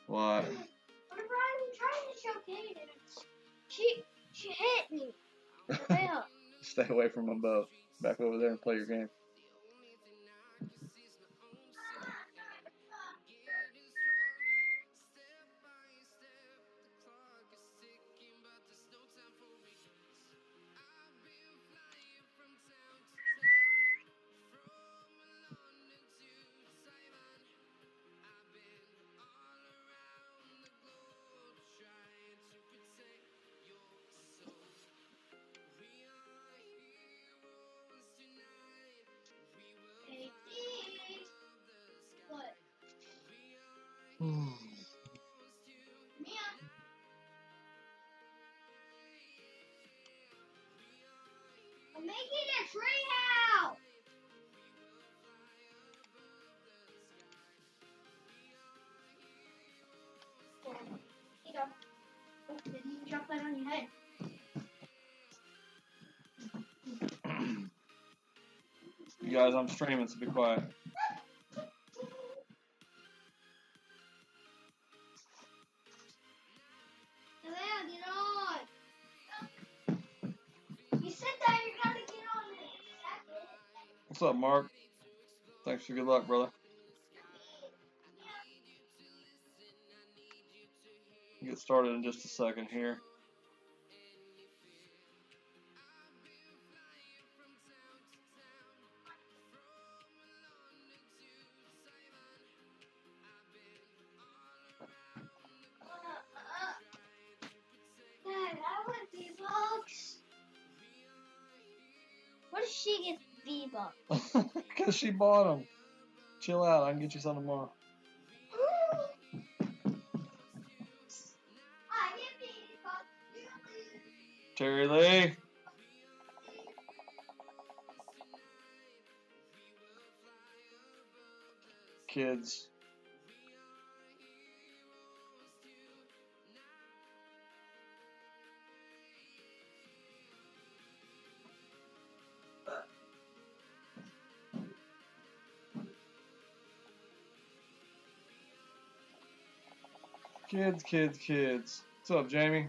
What? Whenever I'm trying to show Kaden, she hit me. Yeah. Stay away from them both. Back over there and play your game. What? Hmm. Mia. I'm making a tree house. Here you go. Oh, didn't even drop that on your head. You guys, I'm streaming, so be quiet. Savannah, get on. You said that you're gonna get on in a second. What's up, Mark? Thanks for good luck, brother. Get started in just a second here. Dad, I want V-Bucks. Where does she get V-Bucks? Because she bought them. Chill out. I can get you some tomorrow. I get V-Bucks. Terry Lee. Kids. Kids. What's up, Jamie?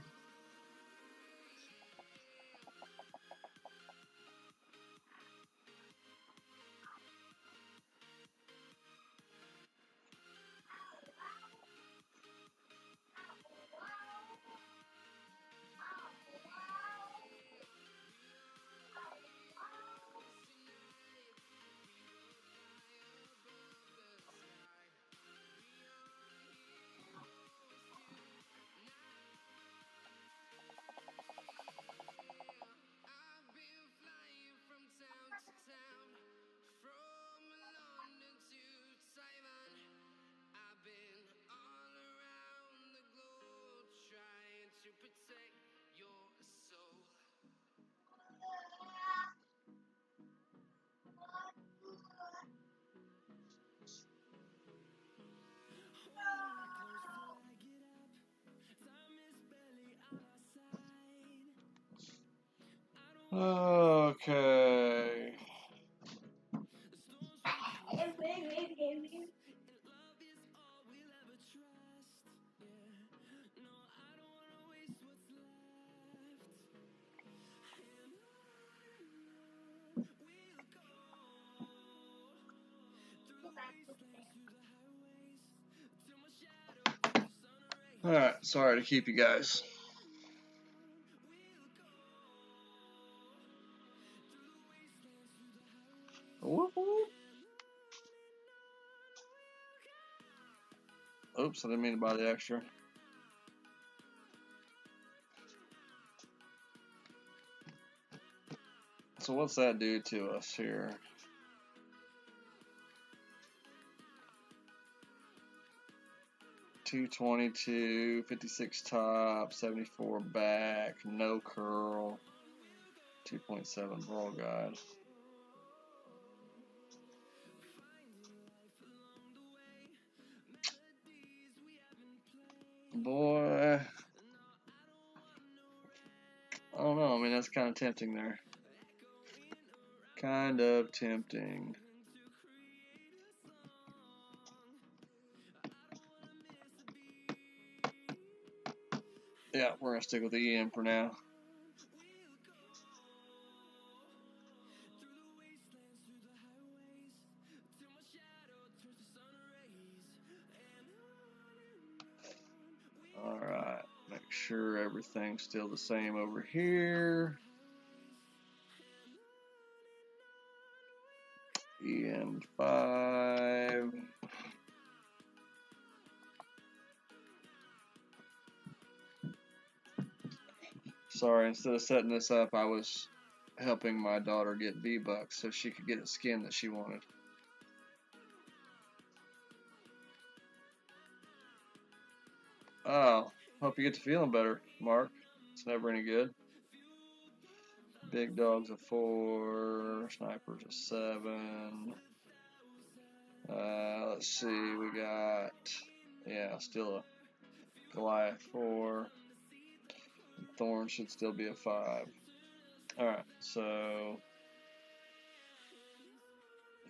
Okay. Alright, sorry to keep you guys. Whoop, whoop. Oops, I didn't mean to buy the extra. So what's that do to us here? $222, 56 top, 74 back, no curl, 2.7 roll guide. Boy, I don't know. I mean, that's kind of tempting there. Kind of tempting. Yeah, we're gonna stick with the EM for now. Alright, make sure everything's still the same over here. EM5. Sorry, instead of setting this up, I was helping my daughter get V-Bucks so she could get a skin that she wanted. Oh, hope you get to feeling better, Mark. It's never any good. Big dog's a 4, sniper's a 7. Let's see, we got, yeah, still a Goliath 4. Thorn should still be a 5. Alright, so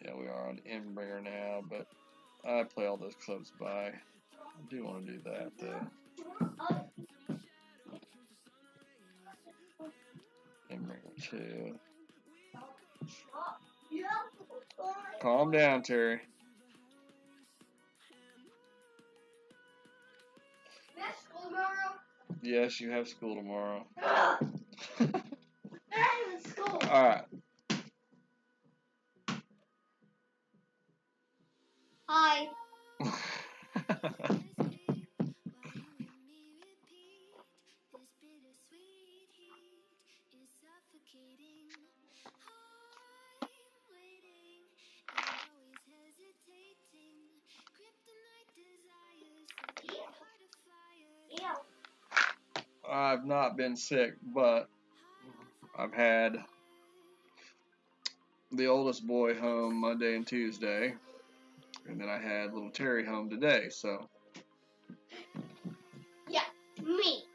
yeah, we are on Endbringer now, but I play all those close by. I do want to do that though. Endbringer 2. Calm down, Terry. School tomorrow? Yes, you have school tomorrow. School. Alright. Hi. I've not been sick, but I've had the oldest boy home Monday and Tuesday, and then I had little Terry home today, so. Yeah, me.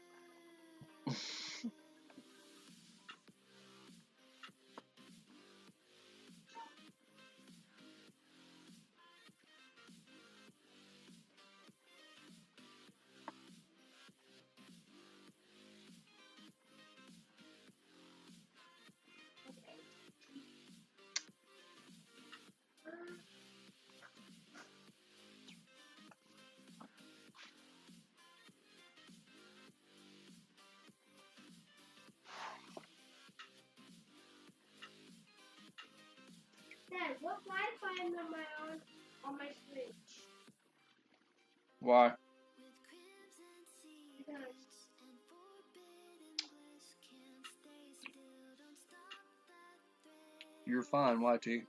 Dad, what Wi-Fi am I on my Switch? Why? Because You're fine, YT. Dad.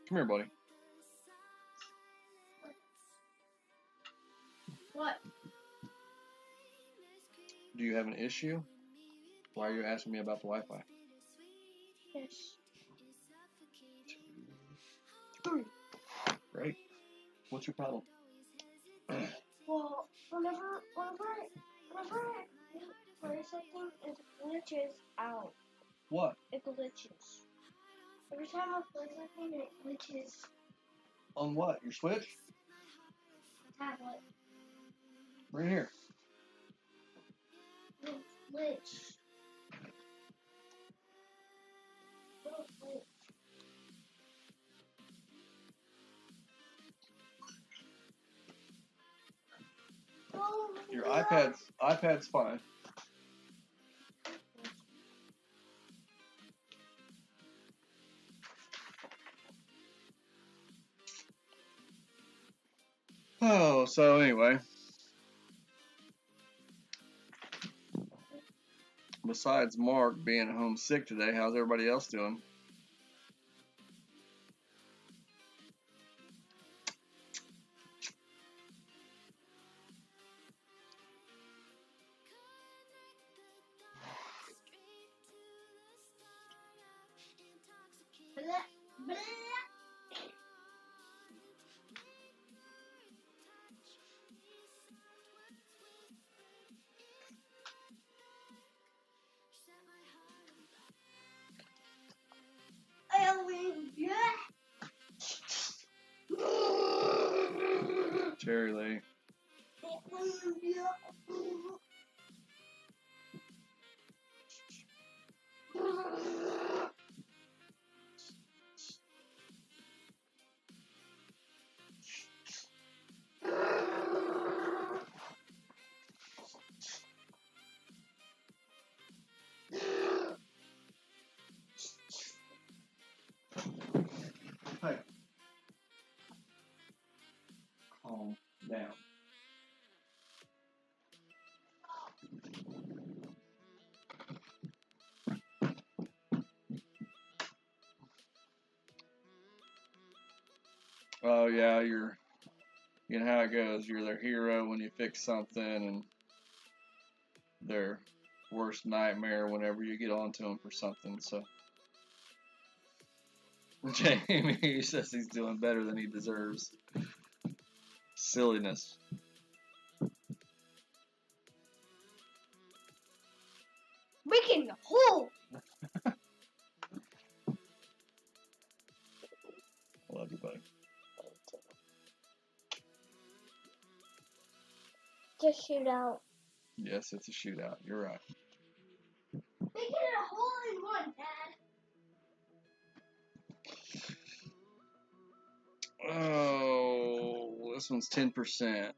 Come here, buddy. What? Do you have an issue? Why are you asking me about the Wi-Fi? Yes. 3. Great. What's your problem? Well, whenever I play something, it glitches out. What? It glitches. Every time I play something, it glitches. On what? Your Switch? Tablet. Bring it here. It'll glitch. It'll glitch. Oh, Your yeah. iPad's fine. Oh, so anyway. Besides Mark being homesick today, how's everybody else doing? Blah, blah. Cherry Lee. Hey. Calm down. Oh yeah, you know how it goes. You're their hero when you fix something, and their worst nightmare whenever you get onto them for something. So Jamie says he's doing better than he deserves. Silliness. Making a hole. Love you, buddy. Just shoot out. Yes, it's a shootout. You're right. Making it a hole in one, Dad. Oh, this one's 10%.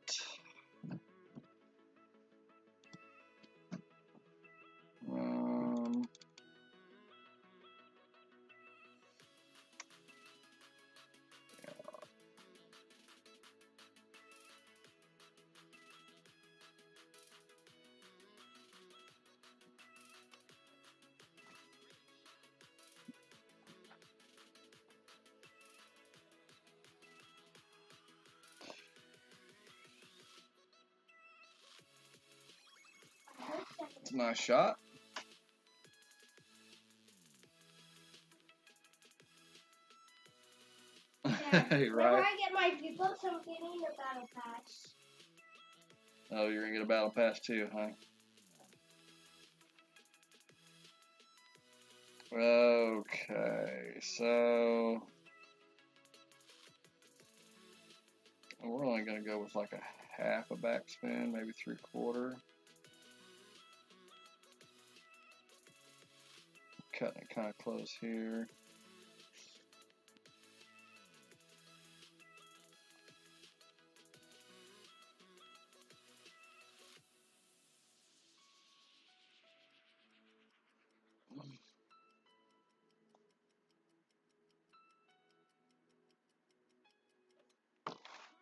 It's a nice shot. Yeah. Right. Whenever I get my V-Bucks, I'm getting a battle pass. Oh, you're gonna get a battle pass too, huh? Okay, so we're only gonna go with like a half a backspin, maybe 3/4. Cutting it kind of close here.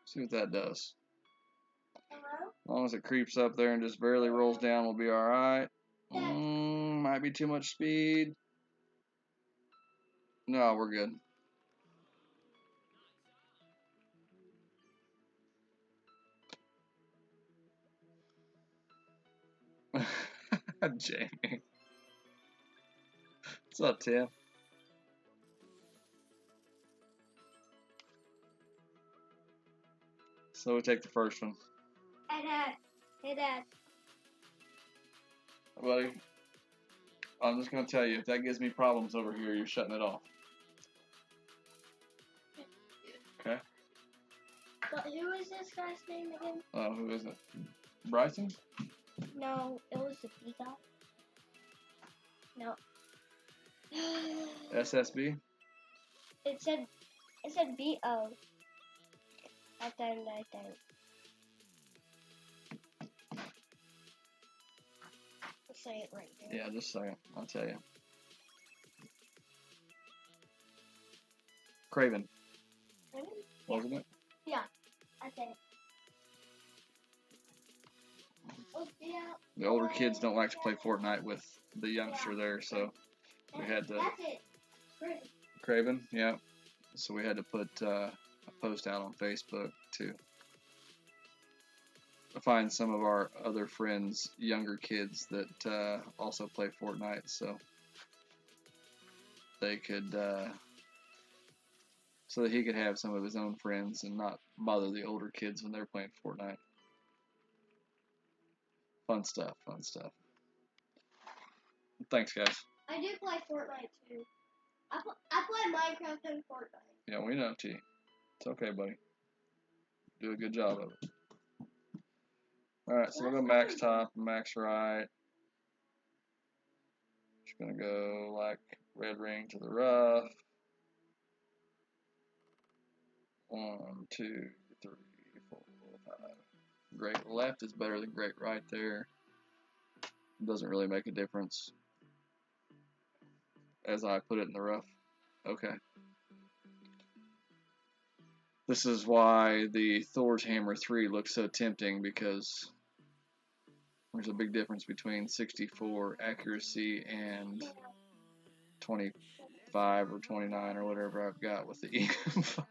See what that does. Hello? As long as it creeps up there and just barely rolls down, we'll be alright. Might be too much speed. No, we're good. Jamie. What's up, Tim? So we take the first one. Hey, Dad. Hey, Dad. Buddy, I'm just going to tell you, if that gives me problems over here, you're shutting it off. Okay? But who is this guy's name again? Oh, who is it? Bryson? No, it was the B guy. No. SSB? It said B-O. At the end, I think. I'll say it right here. Yeah, just a second. I'll tell you. Craven. Wasn't it? Yeah, I think. Oh, yeah. The older kids don't like to play Fortnite with the youngster there, so we had to... That's it. Craven. Craven, yeah. So we had to put a post out on Facebook to find some of our other friends, younger kids that also play Fortnite, so they could, so that he could have some of his own friends and not bother the older kids when they're playing Fortnite. Fun stuff, fun stuff. Thanks, guys. I do play Fortnite too. I play Minecraft and Fortnite. Yeah, we know, T. It's okay, buddy. do a good job of it. Alright, so we'll go max top, max right. Just gonna go like red ring to the rough. 1, 2, 3, 4, 5. Great left is better than great right there. It doesn't really make a difference as I put it in the rough. Okay. This is why the Thor's Hammer 3 looks so tempting, because there's a big difference between 64 accuracy and 25 or 29 or whatever I've got with the EM5.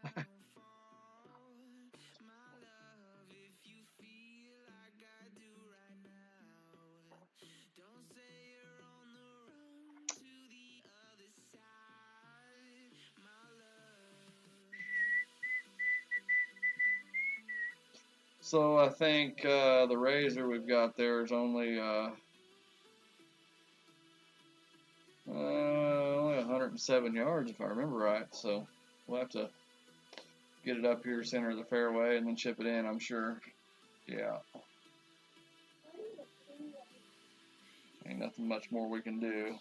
So I think the razor we've got there is only 107 yards if I remember right. So we'll have to get it up here center of the fairway and then chip it in, I'm sure. Yeah. Ain't nothing much more we can do.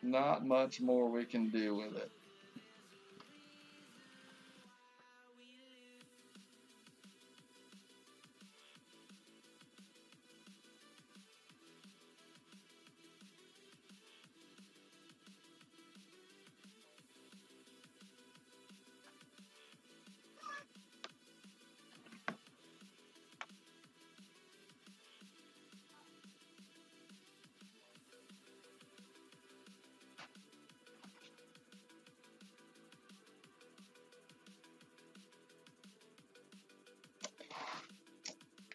Not much more we can do with it.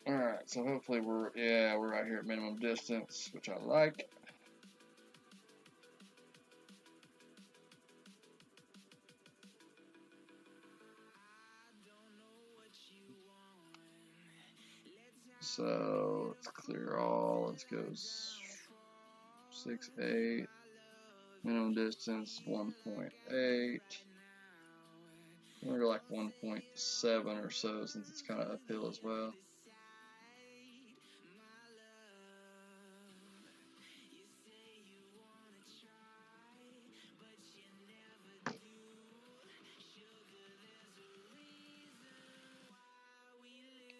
Alright, so hopefully we're right here at minimum distance, which I like. So let's clear all. Let's go 6, 8. Minimum distance 1.8. We're gonna go like 1.7 or so, since it's kind of uphill as well.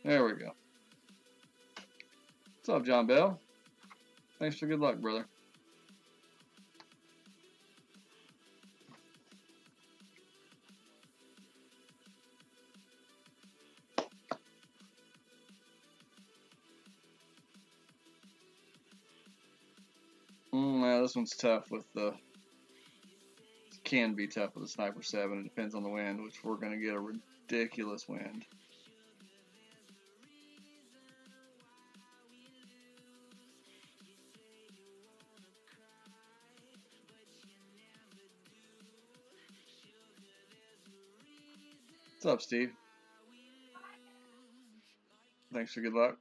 There we go. What's up, John Bell? Thanks for good luck, brother. Yeah, this one's tough with the. Can be tough with the Sniper 7. It depends on the wind, which we're gonna get a ridiculous wind. What's up, Steve? Thanks for good luck.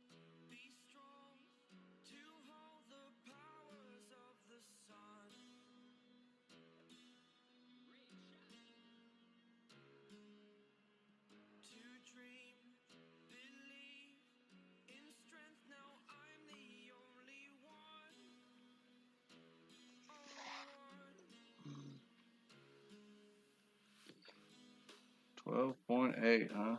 $12.8, huh?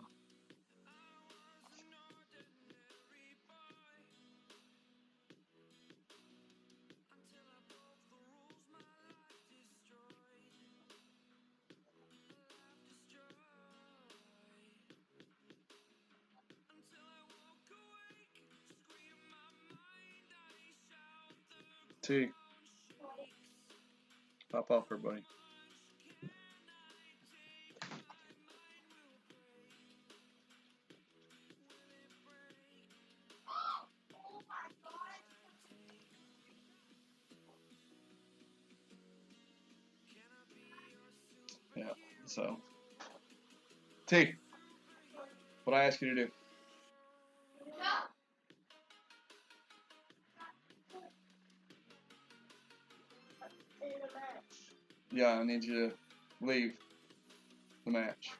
T. Pop off here, buddy. Yeah, so. T. What I ask you to do? Yeah, I need you to leave the match.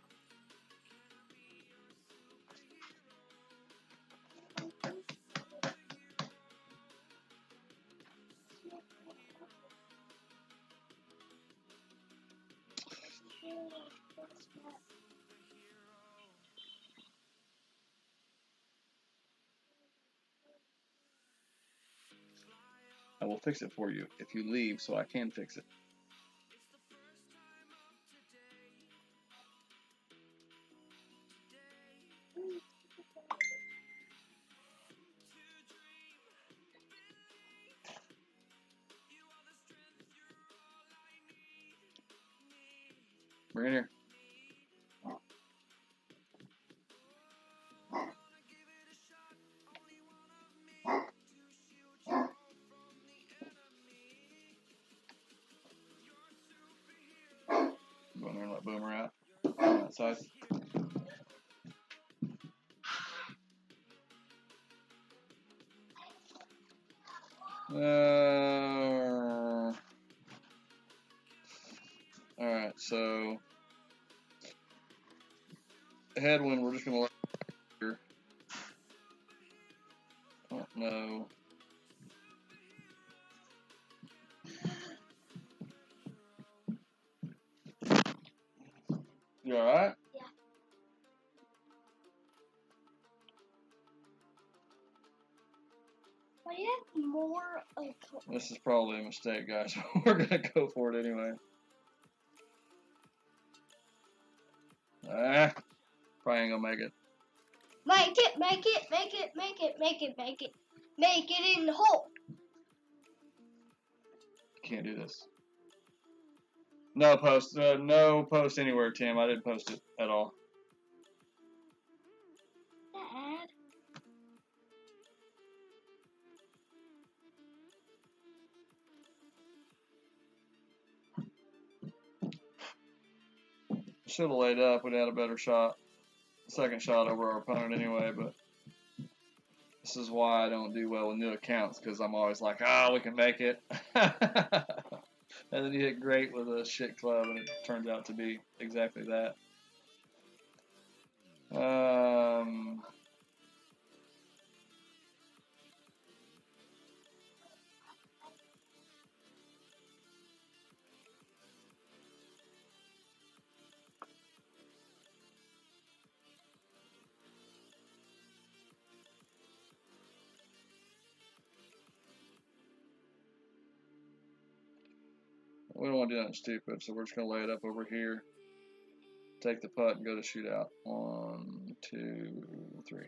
I will fix it for you if you leave so I can fix it. Bring it here. Go in there and let Boomer out on that side. Alright, so headwind, we're just gonna let here. Oh no. You alright? Yeah. Why do you have more of? This is probably a mistake, guys. We're gonna go for it anyway. Probably ain't gonna make it. Make it, make it, make it, make it, make it, make it. Make it in the hole. Can't do this. No post. No post anywhere, Tim. I didn't post it at all. Dad. Should have laid up. We'd had a better shot. Second shot over our opponent anyway, but this is why I don't do well with new accounts, because I'm always like, ah, we can make it. And then you hit great with a shit club, and it turns out to be exactly that. We don't want to do nothing stupid, so we're just going to lay it up over here. Take the putt and go to shootout. 1, 2, 3.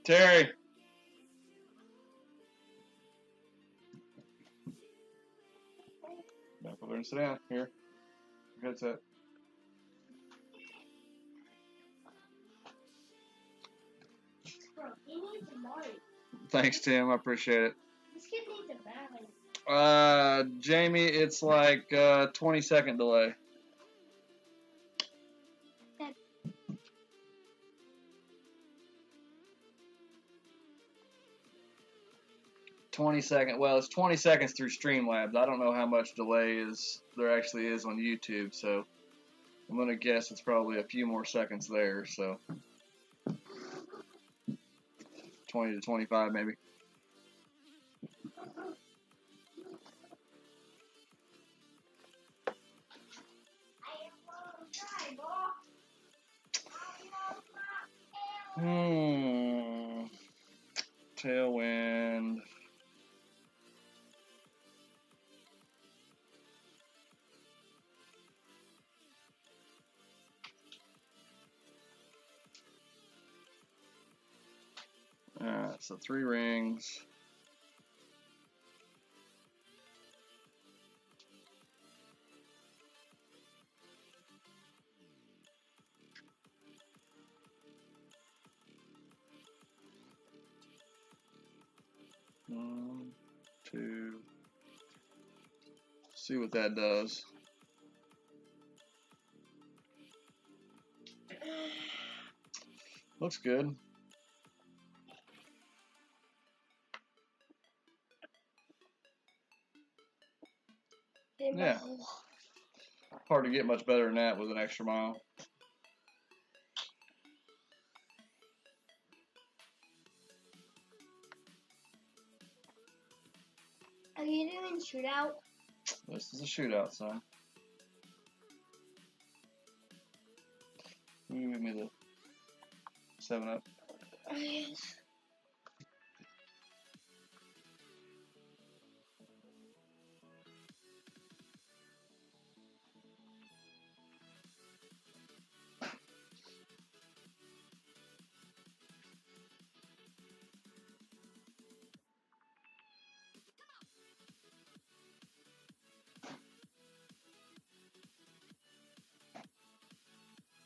Terry! Back over there and sit down. Here. Headset. Bro, he needs a Mario. Thanks, Tim. I appreciate it. This kid needs a Mario. Jamie, it's like 20-second delay. Okay. 20-second. Well, it's 20 seconds through Streamlabs. I don't know how much delay there actually is on YouTube, so I'm gonna guess it's probably a few more seconds there. So 20 to 25 maybe. Tailwind. Alright, so 3 rings. One, 2, See what that does. Looks good. Yeah. Hard to get much better than that with an extra mile. Are you doing shootout? This is a shootout, son. You give me the 7-Up. Yes.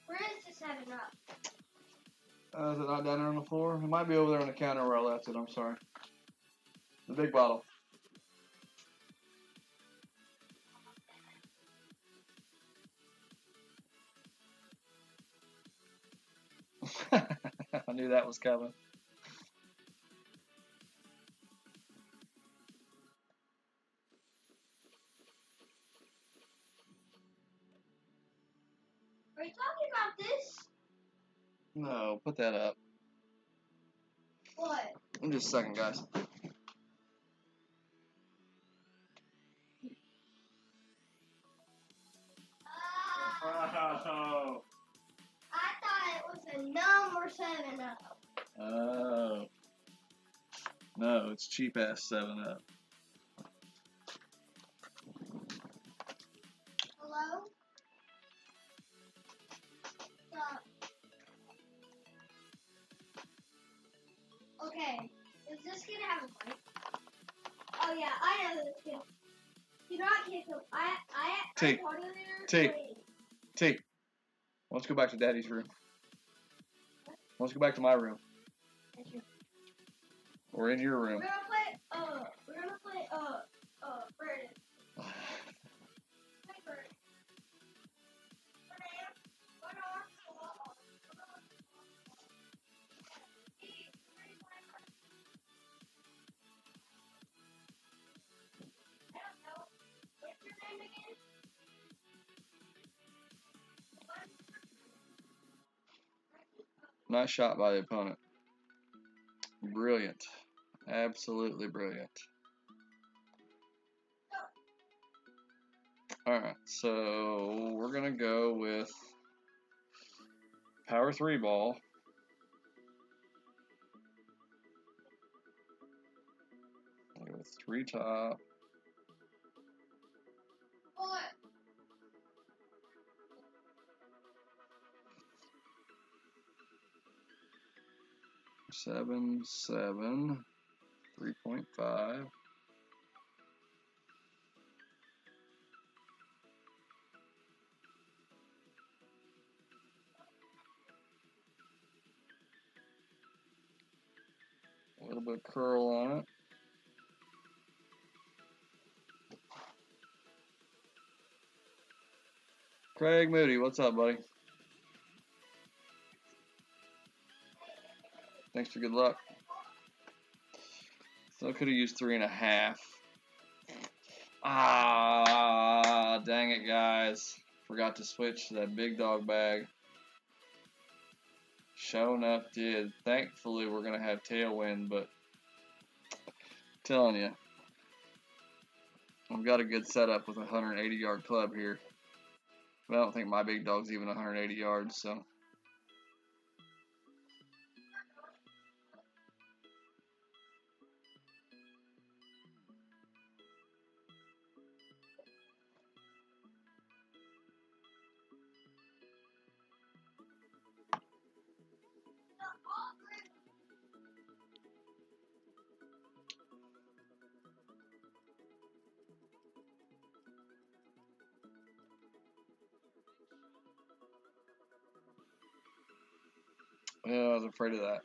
Where is the 7-Up? Is it not down there on the floor? It might be over there on the counter where I left it. I'm sorry. The big bottle. I knew that was coming. Are you talking about this? No, put that up. What? In just a second, guys. Oh. I thought it was a number 7-Up. Oh. No, it's cheap ass 7-Up. Hello? Stop. Okay. Is this gonna have a mic? Oh yeah, I know this kid. Do not kick him. I T. told him there. T. T. Let's go back to Daddy's room. Let's go back to my room. Or in your room. We're gonna play, Brandon. Hey, Brandon. What's your name again? Nice shot by the opponent. Brilliant. Absolutely brilliant. Alright, so we're going to go with power 3 ball. I'll go with 3 top. What? 7, 7, 3.5. A little bit of curl on it. Craig Moody, what's up, buddy? Thanks for good luck. Still could have used 3.5. Ah, dang it, guys. Forgot to switch to that big dog bag. Sure enough did. Thankfully, we're going to have tailwind, but telling you, I've got a good setup with a 180-yard club here. But I don't think my big dog's even 180 yards, so. Yeah, I was afraid of that.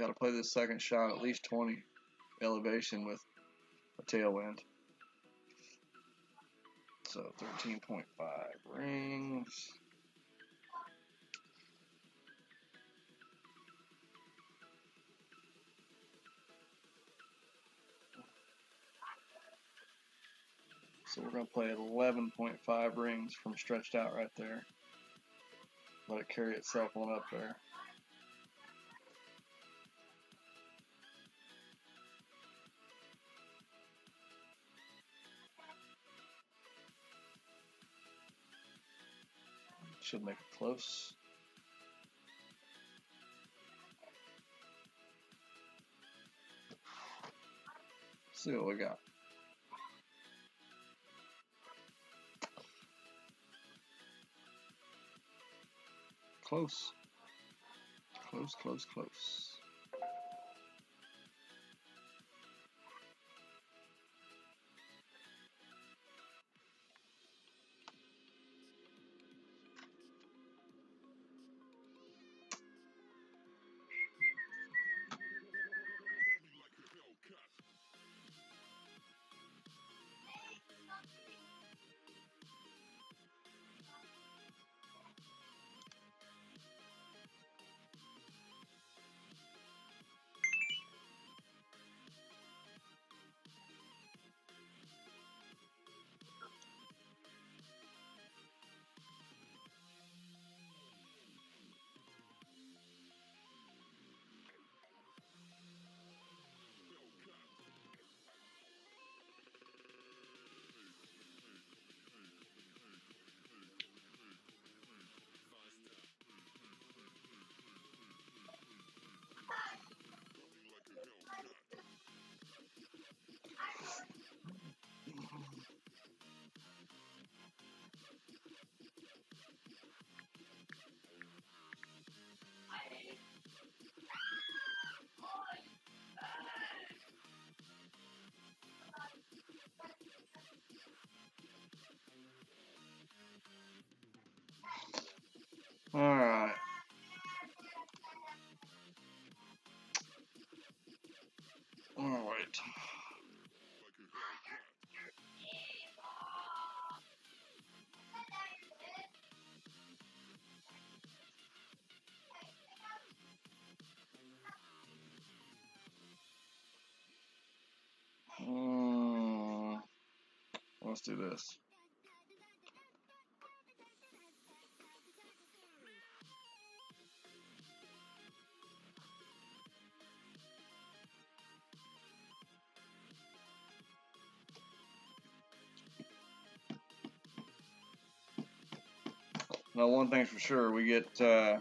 Got to play this second shot at least 20 elevation with a tailwind. So 13.5 rings. So we're going to play at 11.5 rings from stretched out right there. Let it carry itself on up there. Should make it close. See what we got. Close. Close, close, close. All right. All right. Let's do this. Now, one thing's for sure, we get, it's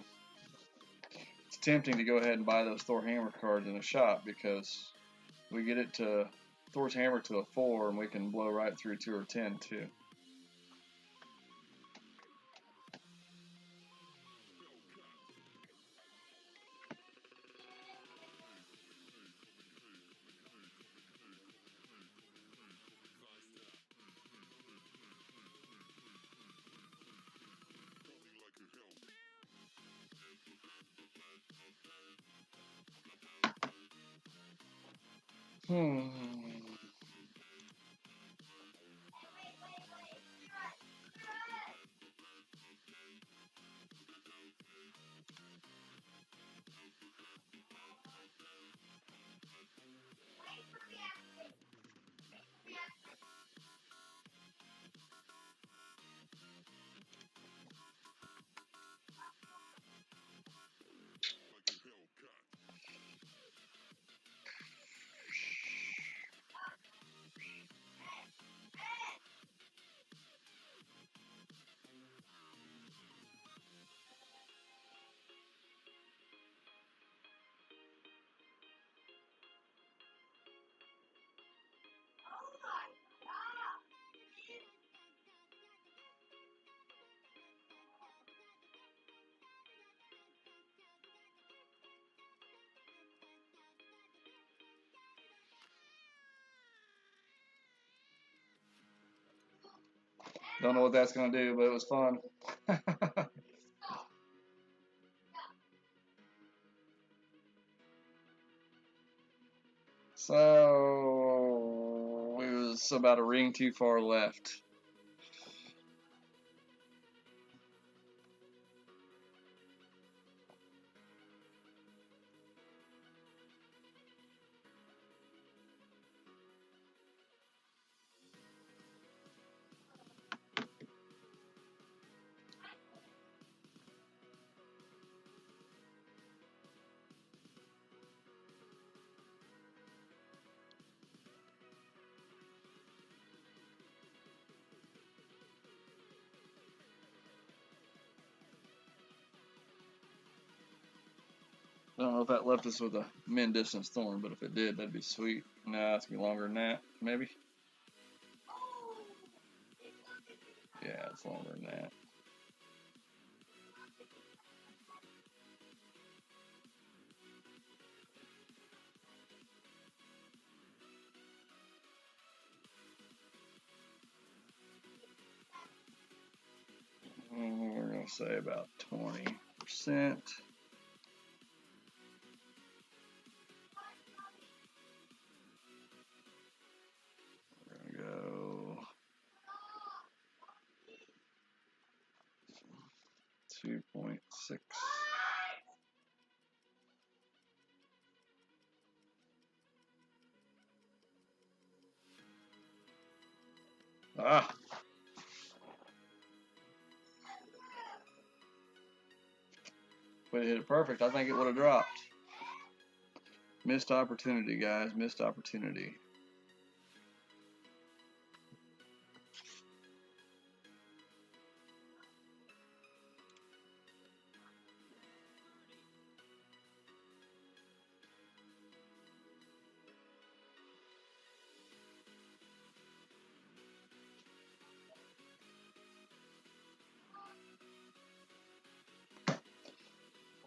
tempting to go ahead and buy those Thor Hammer cards in a shop because we get it to Thor's Hammer to a 4 and we can blow right through 2 or 10 too. Don't know what that's going to do, but it was fun. It's about a ring too far left. I don't know if that left us with a min distance thorn, but if it did, that'd be sweet. Nah, it's gonna be longer than that, maybe. Yeah, it's longer than that. We're gonna say about 20%. We're gonna go 2.6. Ah. If we hit it perfect, I think it would have dropped. Missed opportunity, guys. Missed opportunity.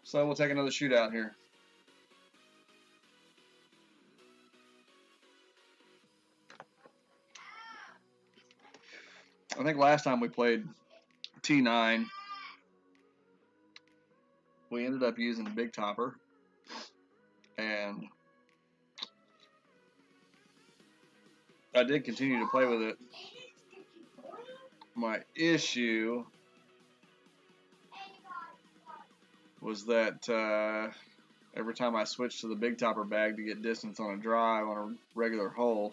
So we'll take another shootout here. I think last time we played T9, we ended up using the big topper, and I did continue to play with it. My issue was that every time I switched to the big topper bag to get distance on a drive on a regular hole,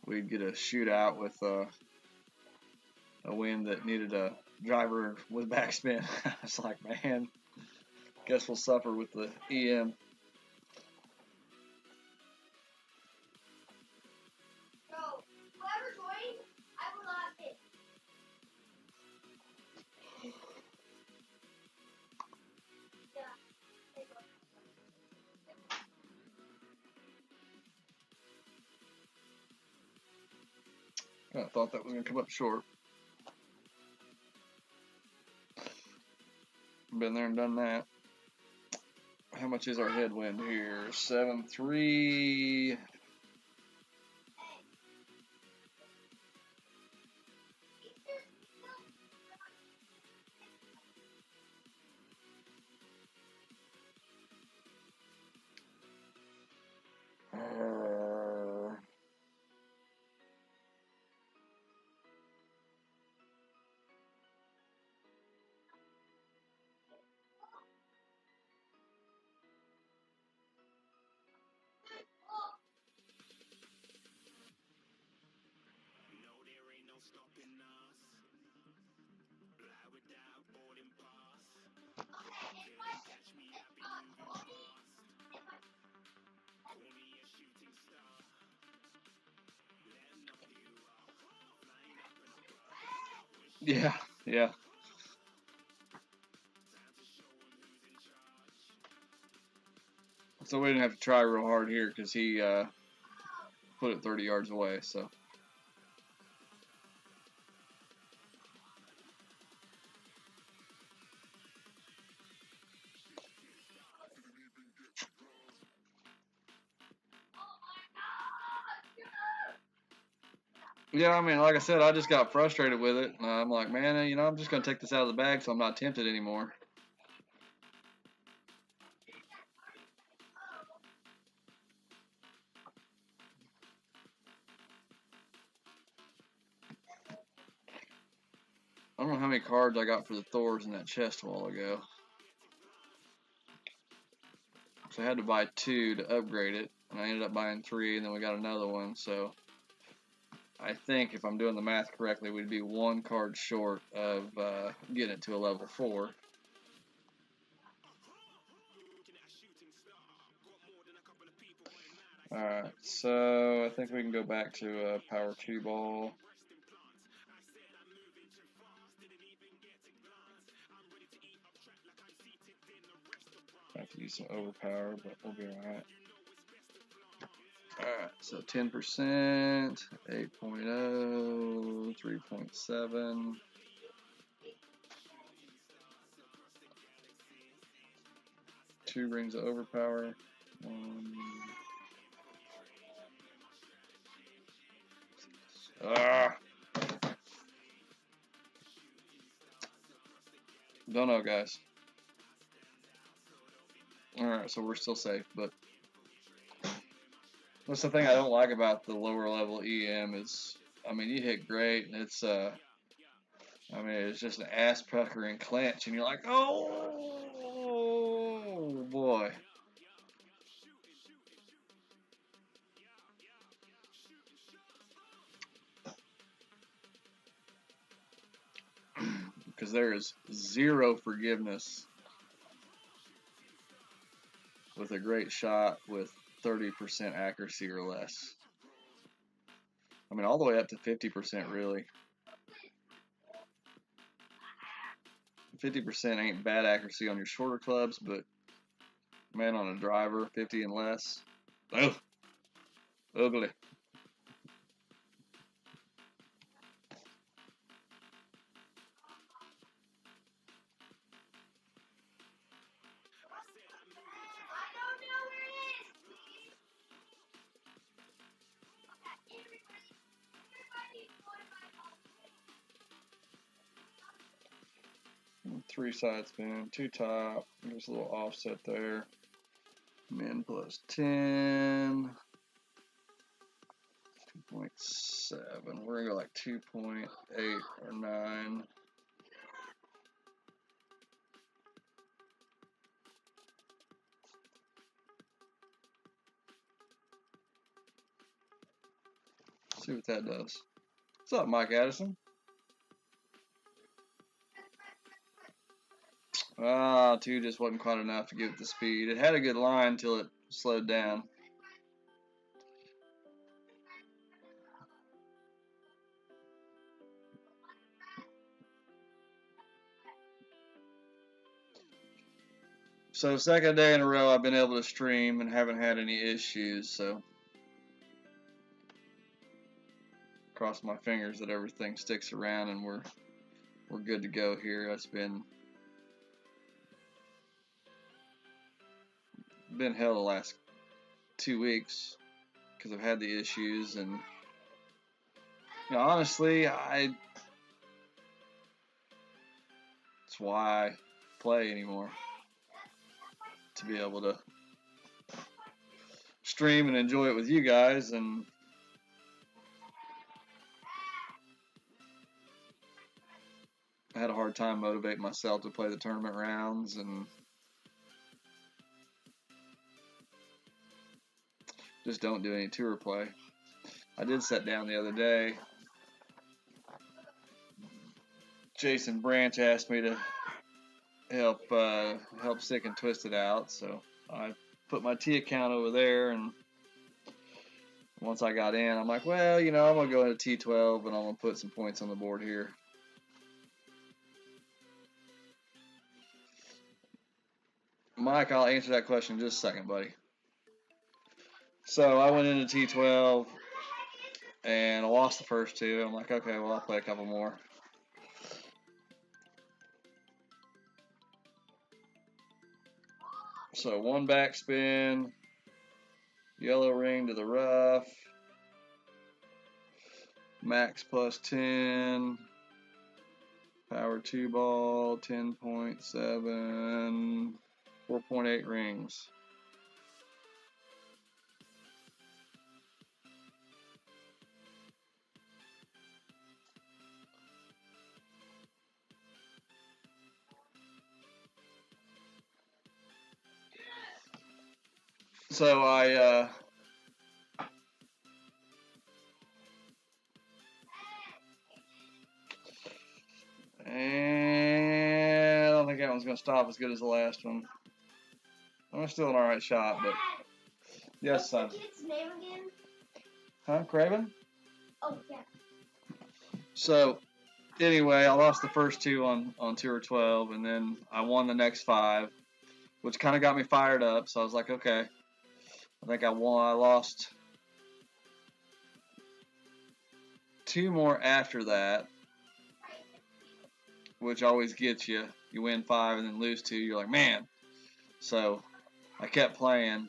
we'd get a shootout with a wind that needed a driver with backspin. I was like, man, guess we'll suffer with the EM. I thought that was going to come up short. Been there and done that. How much is our headwind here? 7.3. Yeah, yeah. So we didn't have to try real hard here because he put it 30 yards away. So. Yeah, I mean, like I said, I just got frustrated with it. I'm like, man, you know, I'm just going to take this out of the bag so I'm not tempted anymore. I don't know how many cards I got for the Thors in that chest a while ago. So I had to buy 2 to upgrade it, and I ended up buying 3, and then we got another one. So I think if I'm doing the math correctly, we'd be 1 card short of getting it to a level 4. Alright, so I think we can go back to power 2 ball. I have to use some overpower, but we'll be alright. Alright, so 10%, 8.0, 3.7. Two rings of overpower. Don't know, guys. Alright, so we're still safe, but that's the thing I don't like about the lower level EM is, I mean, you hit great, and it's, I mean, it's just an ass puckering clench, and you're like, oh, boy. Because there is zero forgiveness with a great shot with 30% accuracy or less. I mean, all the way up to 50%, really. 50% ain't bad accuracy on your shorter clubs, but man, on a driver, 50 and less, ugh, ugly. Three side spin, 2 top, there's a little offset there. Min plus 10, 2.7, we're gonna go like 2.8 or 9. See what that does. What's up, Mike Addison? Ah, 2 just wasn't quite enough to give it the speed. It had a good line until it slowed down. So second day in a row I've been able to stream and haven't had any issues, so cross my fingers that everything sticks around and we're good to go here. It's been hell the last 2 weeks because I've had the issues, and you know, honestly, that's why I play anymore, to be able to stream and enjoy it with you guys. And I had a hard time motivating myself to play the tournament rounds, and just don't do any tour play. I did sit down the other day. Jason Branch asked me to help Sick and Twisted out, so I put my T account over there, and once I got in, I'm like, well, you know, I'm gonna go into T12 and I'm gonna put some points on the board here. Mike, I'll answer that question in just a second, buddy. So I went into T12 and I lost the first 2. I'm like, okay, well, I'll play a couple more. So 1 backspin, yellow ring to the rough, max plus 10, power 2 ball, 10.7, 4.8 rings. So and I don't think that one's going to stop as good as the last one. I'm still an alright shot, but yes, son. What's the kid's name again? Huh, Craven? Oh, yeah. So, anyway, I lost the first two on Tour 12, and then I won the next 5, which kind of got me fired up. So I was like, okay, I think I won. I lost 2 more after that, which always gets you. You win 5 and then lose 2. You're like, man. So I kept playing,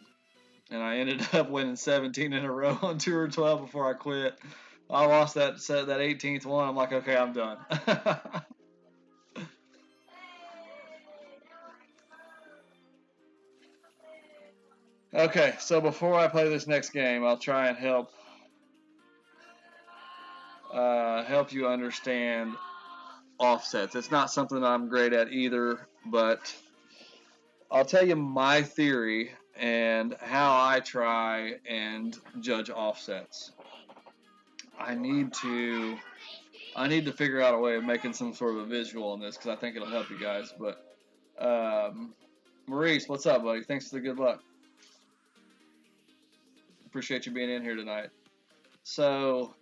and I ended up winning 17 in a row on Tour 12 before I quit. I lost that 18th one. I'm like, okay, I'm done. Okay, so before I play this next game, I'll try and help you understand offsets. It's not something I'm great at either, but I'll tell you my theory and how I try and judge offsets. I need to figure out a way of making some sort of a visual on this because I think it'll help you guys. But Maurice, what's up, buddy? Thanks for the good luck. Appreciate you being in here tonight. So,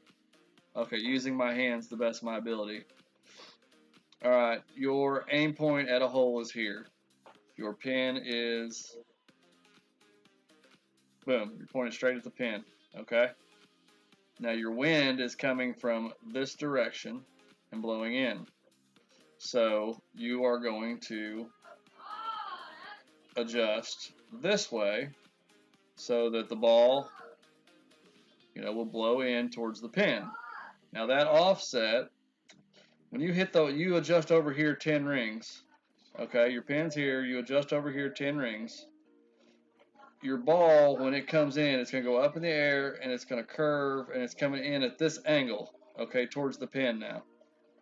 okay, using my hands the best of my ability. All right, your aim point at a hole is here. Your pin is, boom, you're pointing straight at the pin, okay? Now your wind is coming from this direction and blowing in. So you are going to adjust this way so that the ball, will blow in towards the pin. Now that offset, when you hit you adjust over here 10 rings. Okay, your pin's here, you adjust over here 10 rings. Your ball, when it comes in, it's going to go up in the air and it's going to curve and it's coming in at this angle, okay, towards the pin now.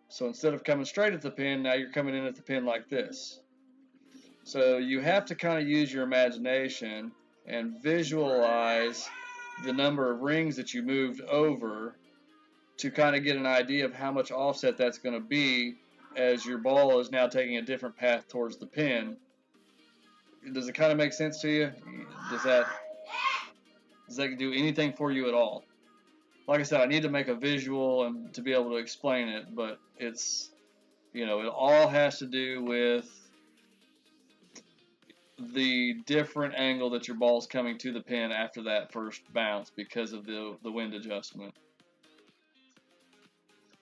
So instead of coming straight at the pin, now you're coming in at the pin like this. So you have to kind of use your imagination and visualize the number of rings that you moved over to kind of get an idea of how much offset that's going to be as your ball is now taking a different path towards the pin. Does it kind of make sense to you? Does that do anything for you at all? Like I said, I need to make a visual and to be able to explain it, but it's, it all has to do with the different angle that your ball's coming to the pin after that first bounce because of the wind adjustment.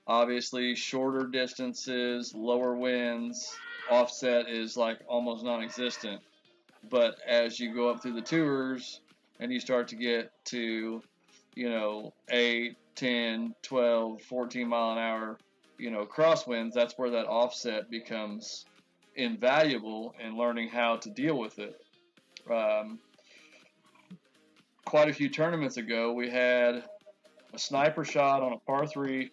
Obviously, shorter distances, lower winds, offset is like almost non-existent. But as you go up through the tours and you start to get to, 8, 10, 12, 14 mile an hour, crosswinds, that's where that offset becomes invaluable in learning how to deal with it. Quite a few tournaments ago, we had a sniper shot on a par 3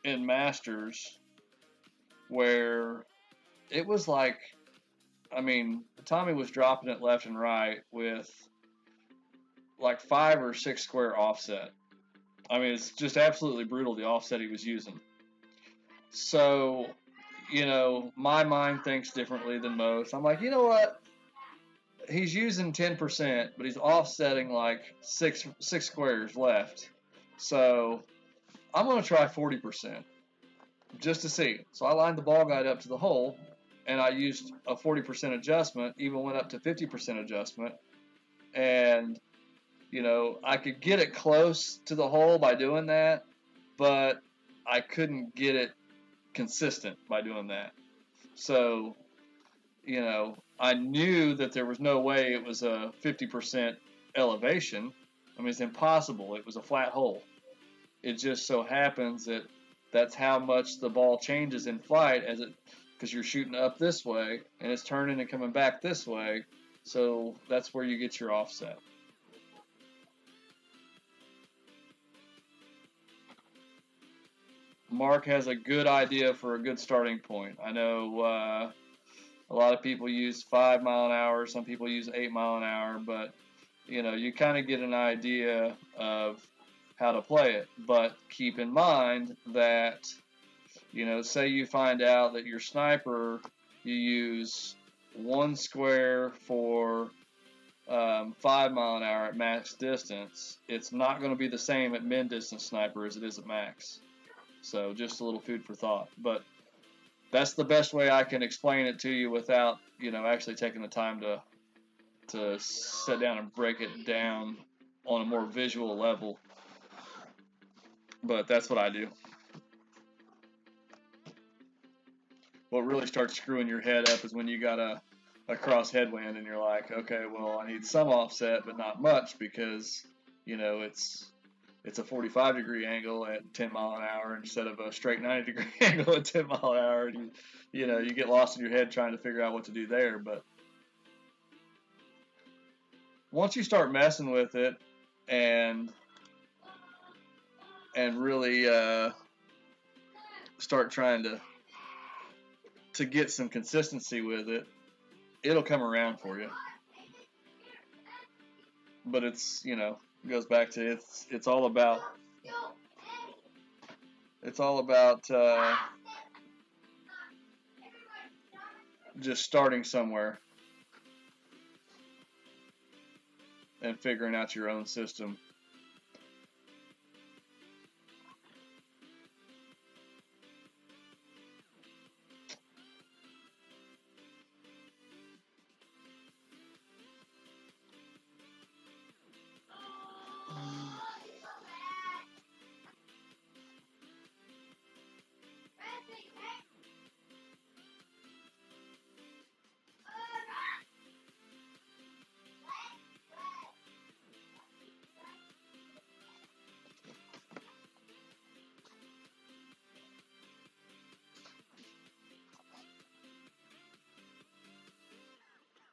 in Masters where it was like, Tommy was dropping it left and right with like 5 or 6 square offset. It's just absolutely brutal, the offset he was using. So, my mind thinks differently than most. I'm like, you know what? He's using 10%, but he's offsetting like 6 squares left. So, I'm going to try 40% just to see. So I lined the ball guide up to the hole, and I used a 40% adjustment, even went up to 50% adjustment. And, I could get it close to the hole by doing that, but I couldn't get it consistent by doing that. So, I knew that there was no way it was a 50% elevation. It's impossible. It was a flat hole. It just so happens that that's how much the ball changes in flight because you're shooting up this way and it's turning and coming back this way. So that's where you get your offset. Mark has a good idea for a good starting point. I know a lot of people use 5 mile an hour, some people use 8 mile an hour, but you know, you kind of get an idea of how to play it. But keep in mind that, you know, say you find out that your sniper, you use 1 square for 5 mile an hour at max distance, it's not going to be the same at min distance sniper as it is at max. So just a little food for thought. But that's the best way I can explain it to you without, you know, actually taking the time to sit down and break it down on a more visual level. But that's what I do. What really starts screwing your head up is when you got a cross headwind and you're like, okay, well, I need some offset, but not much because, you know, it's a 45-degree angle at 10 mile an hour instead of a straight 90-degree angle at 10 mile an hour. And you know, you get lost in your head trying to figure out what to do there. But once you start messing with it and really start trying to get some consistency with it, it'll come around for you. But it's, you know, it goes back to it's all about just starting somewhere and figuring out your own system.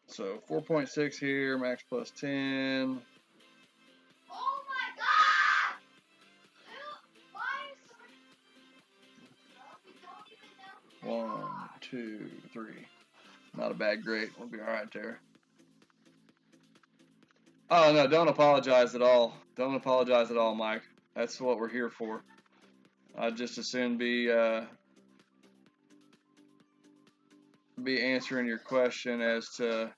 So 4.6 here, max plus 10. Oh my God! 1, 2, 3. Not a bad grade. We'll be all right there. Oh no, don't apologize at all. Don't apologize at all, Mike. That's what we're here for. I'd just as soon be answering your question as to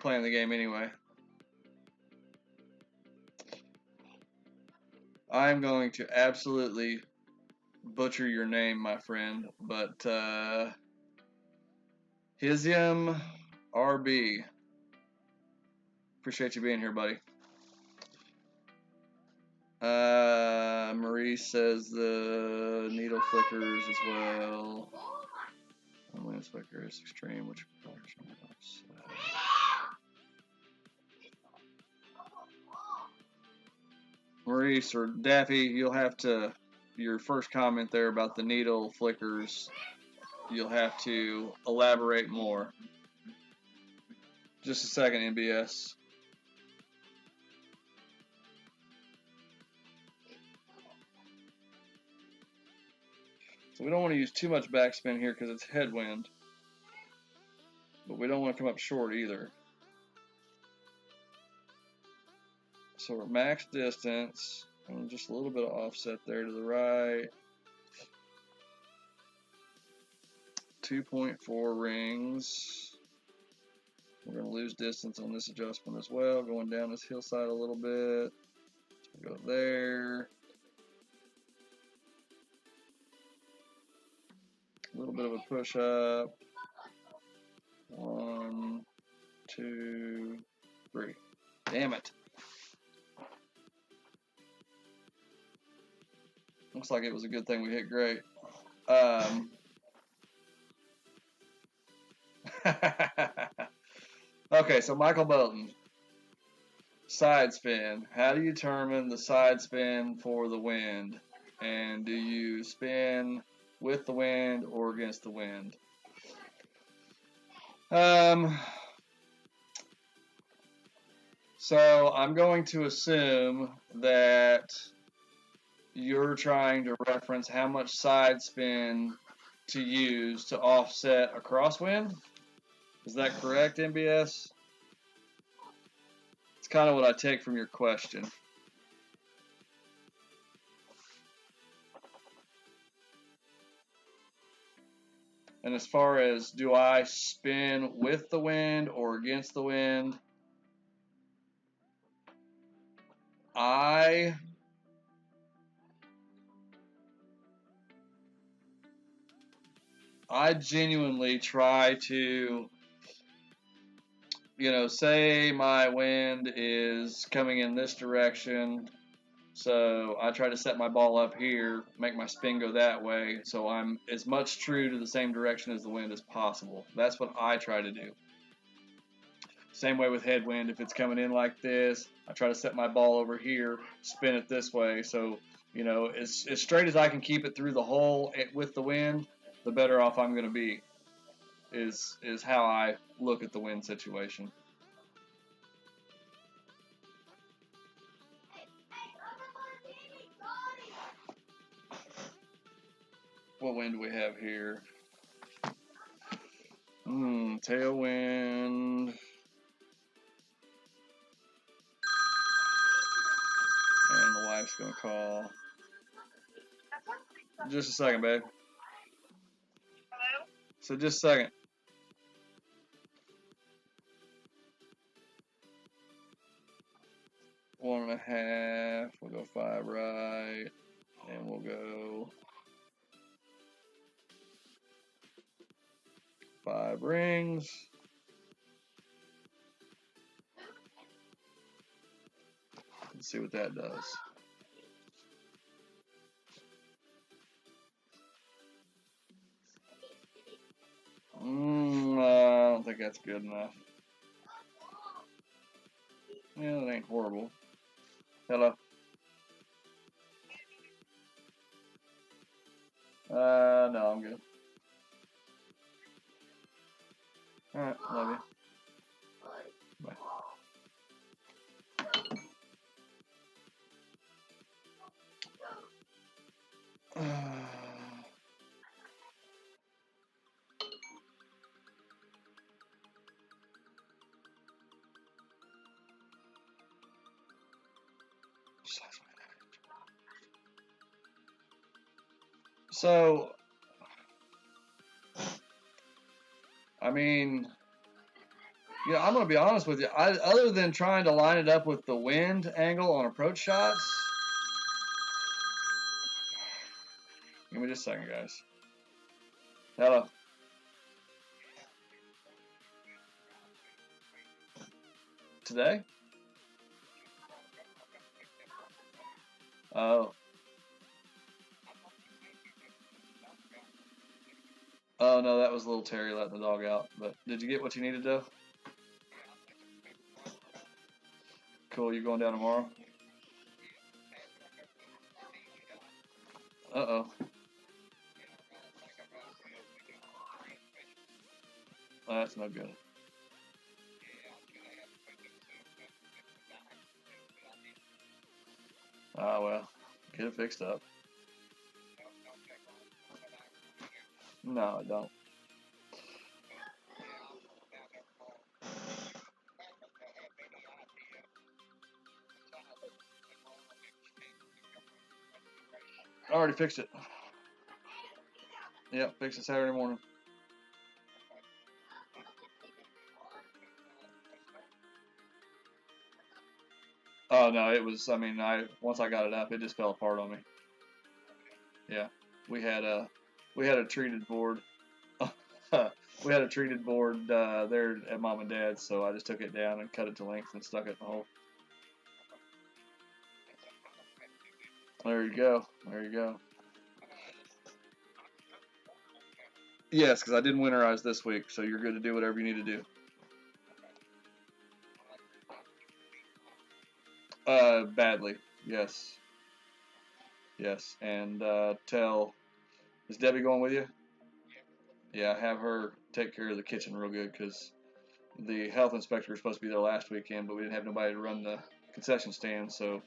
playing the game anyway. I'm going to absolutely butcher your name, my friend, but Hisium RB. Appreciate you being here, buddy. Marie says the needle flickers as well. Lens flicker is extreme, which Maurice or Daffy, you'll have to, your first comment there about the needle flickers, you'll have to elaborate more. Just a second, MBS. So we don't want to use too much backspin here because it's headwind, but we don't want to come up short either. So we're max distance, and just a little bit of offset there to the right. 2.4 rings. We're going to lose distance on this adjustment as well, going down this hillside a little bit. So go there. A little bit of a push up. 1, 2, 3. Damn it. Looks like it was a good thing we hit great. Okay, so Michael Bolton. Side spin. How do you determine the side spin for the wind? And do you spin with the wind or against the wind? So I'm going to assume that you're trying to reference how much side spin to use to offset a crosswind. Is that correct, MBS? It's kind of what I take from your question. And as far as do I spin with the wind or against the wind, I genuinely try to, say my wind is coming in this direction, so I try to set my ball up here, make my spin go that way, so I'm as much true to the same direction as the wind as possible. That's what I try to do. Same way with headwind. If it's coming in like this, I try to set my ball over here, spin it this way, so as straight as I can keep it through the hole with the wind, the better off I'm going to be. Is how I look at the wind situation. What wind do we have here? Tailwind. And the wife's gonna call. Just a second, babe. Hello? So just a second. One and a half. We'll go 5 right. And we'll go 5 rings. Let's see what that does. I don't think that's good enough. Yeah, that ain't horrible. Hello. No, I'm good. Alright, love you. Bye. So, I mean, I'm going to be honest with you. Other than trying to line it up with the wind angle on approach shots, give me just a second, guys. Hello. Today? Oh. Oh, no, that was little Terry letting the dog out. But did you get what you needed, though? Cool, you going down tomorrow? Uh-oh. Oh, that's no good. Ah, well, get it fixed up. No, I don't. I already fixed it. Yep, fixed it Saturday morning. Oh, no, it was, once I got it up, it just fell apart on me. Yeah, we had a treated board. We had a treated board there at Mom and Dad's, so I just took it down and cut it to length and stuck it in the hole. There you go. There you go. Yes, because I didn't winterize this week, so you're good to do whatever you need to do. Badly. Yes. Yes. And is Debbie going with you? Yeah, have her take care of the kitchen real good, because the health inspector was supposed to be there last weekend, but we didn't have nobody to run the concession stand, so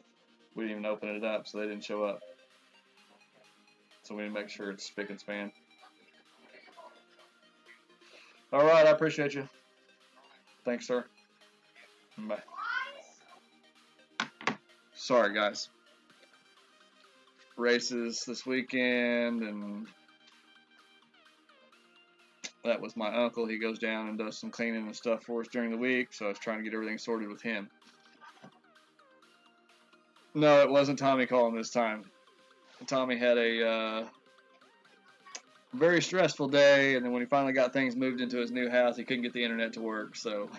we didn't even open it up, so they didn't show up. So we need to make sure it's spick and span. All right, I appreciate you. Thanks, sir. Bye. Sorry, guys. Races this weekend, and that was my uncle. He goes down and does some cleaning and stuff for us during the week, so I was trying to get everything sorted with him. No, it wasn't Tommy calling this time. Tommy had a very stressful day, and then when he finally got things moved into his new house, he couldn't get the internet to work, so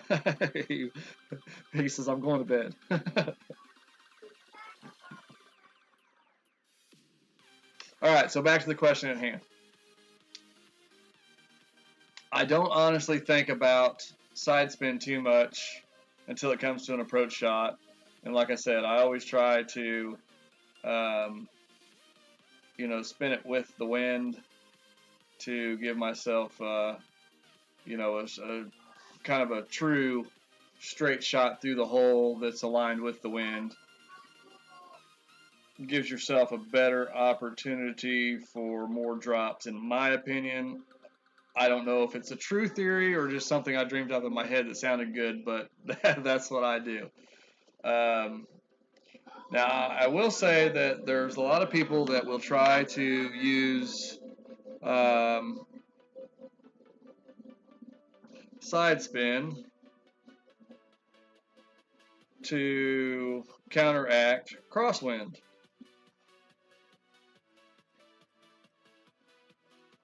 he says, I'm going to bed. Alright, so back to the question at hand. I don't honestly think about side spin too much until it comes to an approach shot. And like I said, I always try to, you know, spin it with the wind to give myself, you know, a kind of a true straight shot through the hole that's aligned with the wind. Gives yourself a better opportunity for more drops, in my opinion. I don't know if it's a true theory or just something I dreamed up in my head that sounded good, but that's what I do. Now, I will say that there's a lot of people that will try to use side spin to counteract crosswind.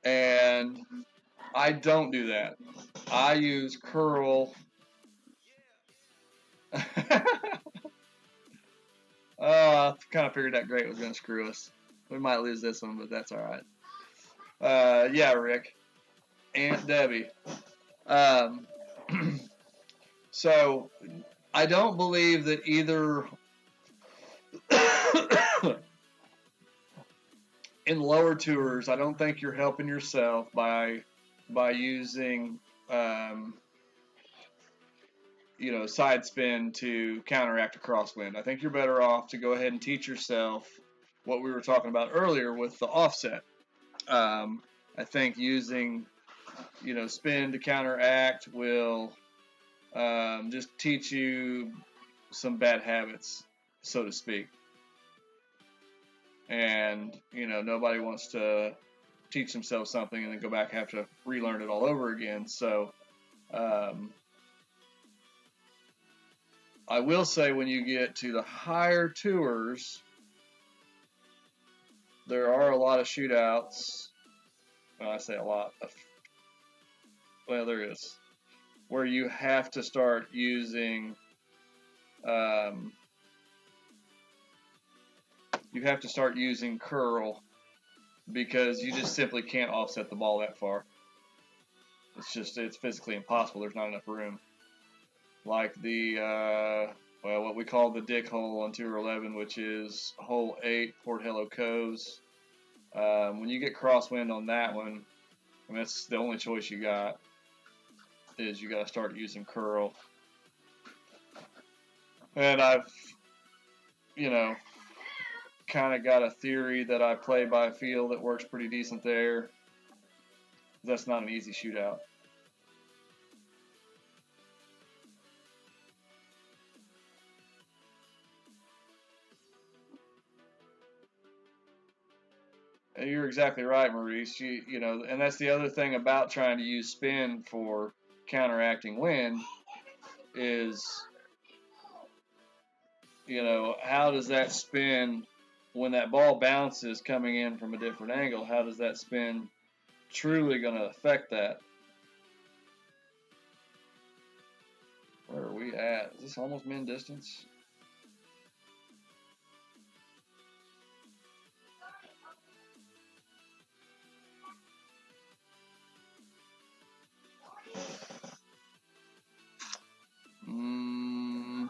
And I don't do that. I use curl. I kind of figured that grate was going to screw us. We might lose this one, but that's all right. Yeah, Rick. Aunt Debbie. So, I don't believe that either in lower tours, I don't think you're helping yourself by using you know, side spin to counteract a crosswind. I think you're better off to go ahead and teach yourself what we were talking about earlier with the offset. I think using, you know, spin to counteract will just teach you some bad habits, so to speak. And, you know, nobody wants to teach themselves something and then go back and have to relearn it all over again. So, I will say when you get to the higher tours, there are a lot of shootouts. Well, I say a lot. Well, there is. Where you have to start using curl because you just simply can't offset the ball that far. It's physically impossible. There's not enough room. Like the, what we call the dick hole on Tour 11, which is hole 8, Port Hello Coves. When you get crosswind on that one, I mean, that's the only choice you got, is you got to start using curl. And I've, you know, kind of got a theory that I play by feel that works pretty decent there. That's not an easy shootout. You're exactly right, Maurice. You know, and that's the other thing about trying to use spin for counteracting wind is, you know, how does that spin when that ball bounces coming in from a different angle? How does that spin truly going to affect that? Where are we at? Is this almost min distance? Mm,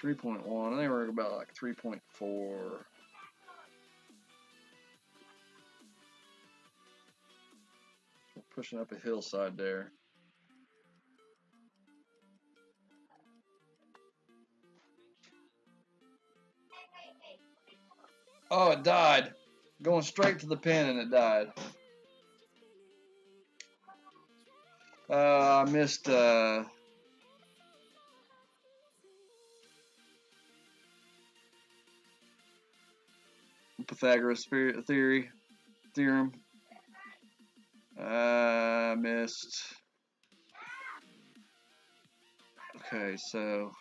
3.1. I think we're about like 3.4. We're pushing up a hillside there. Oh, it died. Going straight to the pin and it died. I missed Pythagoras theorem. Missed. Okay, so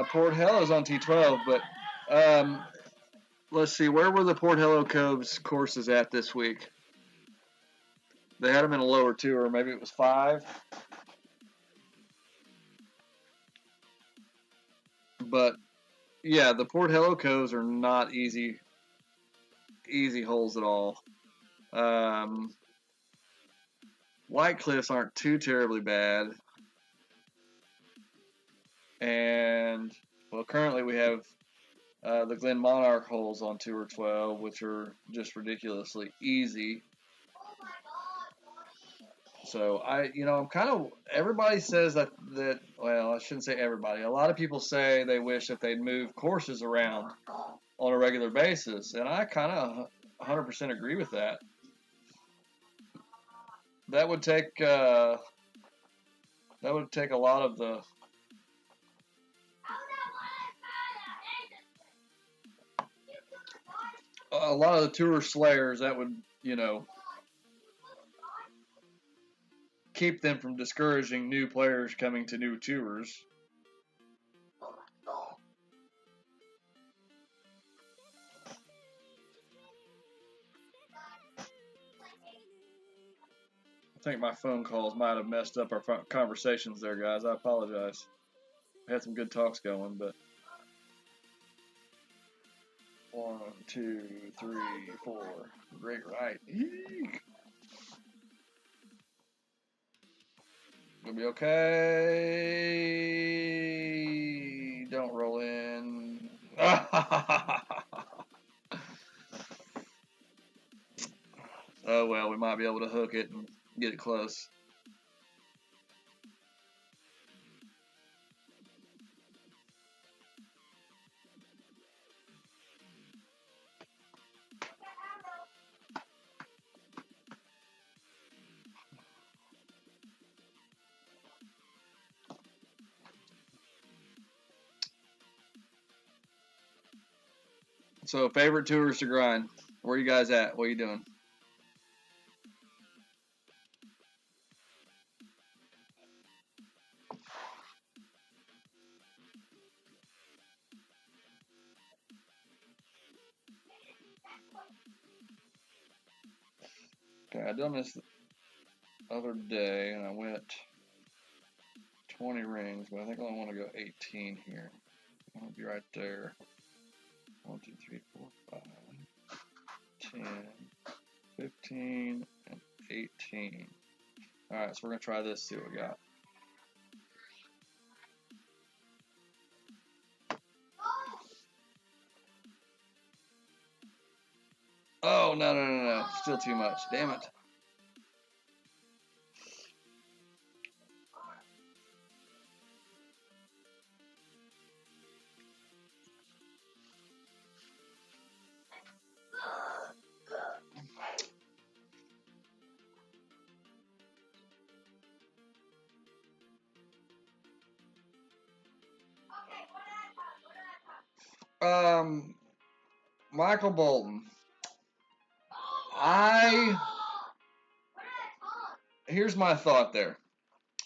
Port Hello's on T12, but let's see, where were the Port Hello Coves courses at this week? They had them in a lower two, or maybe it was 5. But yeah, the Port Hello Coves are not easy holes at all. White Cliffs aren't too terribly bad. And well, currently we have the Glen Monarch holes on Tour 12, which are just ridiculously easy. So I'm kind of, everybody says that, well, I shouldn't say everybody. A lot of people say they wish that they'd move courses around on a regular basis, and I kind of 100% agree with that. That would take a lot of the tour slayers. That would, keep them from discouraging new players coming to new tours. I think my phone calls might have messed up our conversations there, guys. I apologize. We had some good talks going, but 1, 2, 3, 4. Great right. Eek. Gonna be okay. Don't roll in. Oh well, we might be able to hook it and get it close. So, favorite tours to grind? Where are you guys at? What are you doing? Okay, I done this the other day, and I went 20 rings, but I think I only want to go 18 here. I'll be right there. 1, 2, 3, 4, 5, 10, 15, and 18. Alright, so we're going to try this, see what we got. Oh, no. Still too much. Damn it. Michael Bolton. Here's my thought there.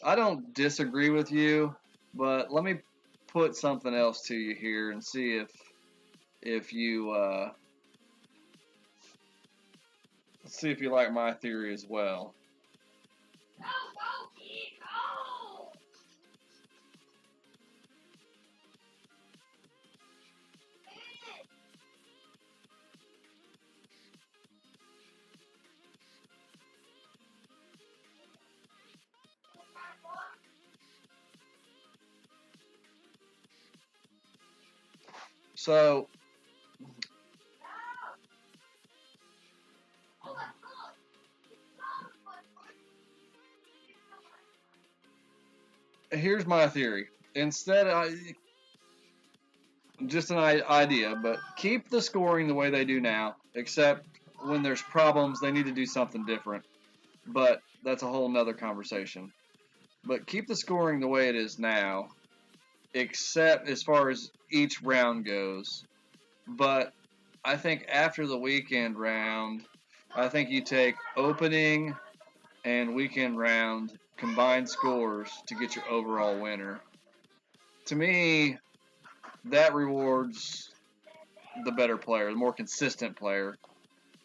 I don't disagree with you, but let me put something else to you here and see if you see if you like my theory as well. So here's my theory. Instead, just an idea, but keep the scoring the way they do now, except when there's problems, they need to do something different. But that's a whole nother conversation. But keep the scoring the way it is now, except as far as each round goes. But I think after the weekend round, I think you take opening and weekend round combined scores to get your overall winner. To me, that rewards the better player, the more consistent player.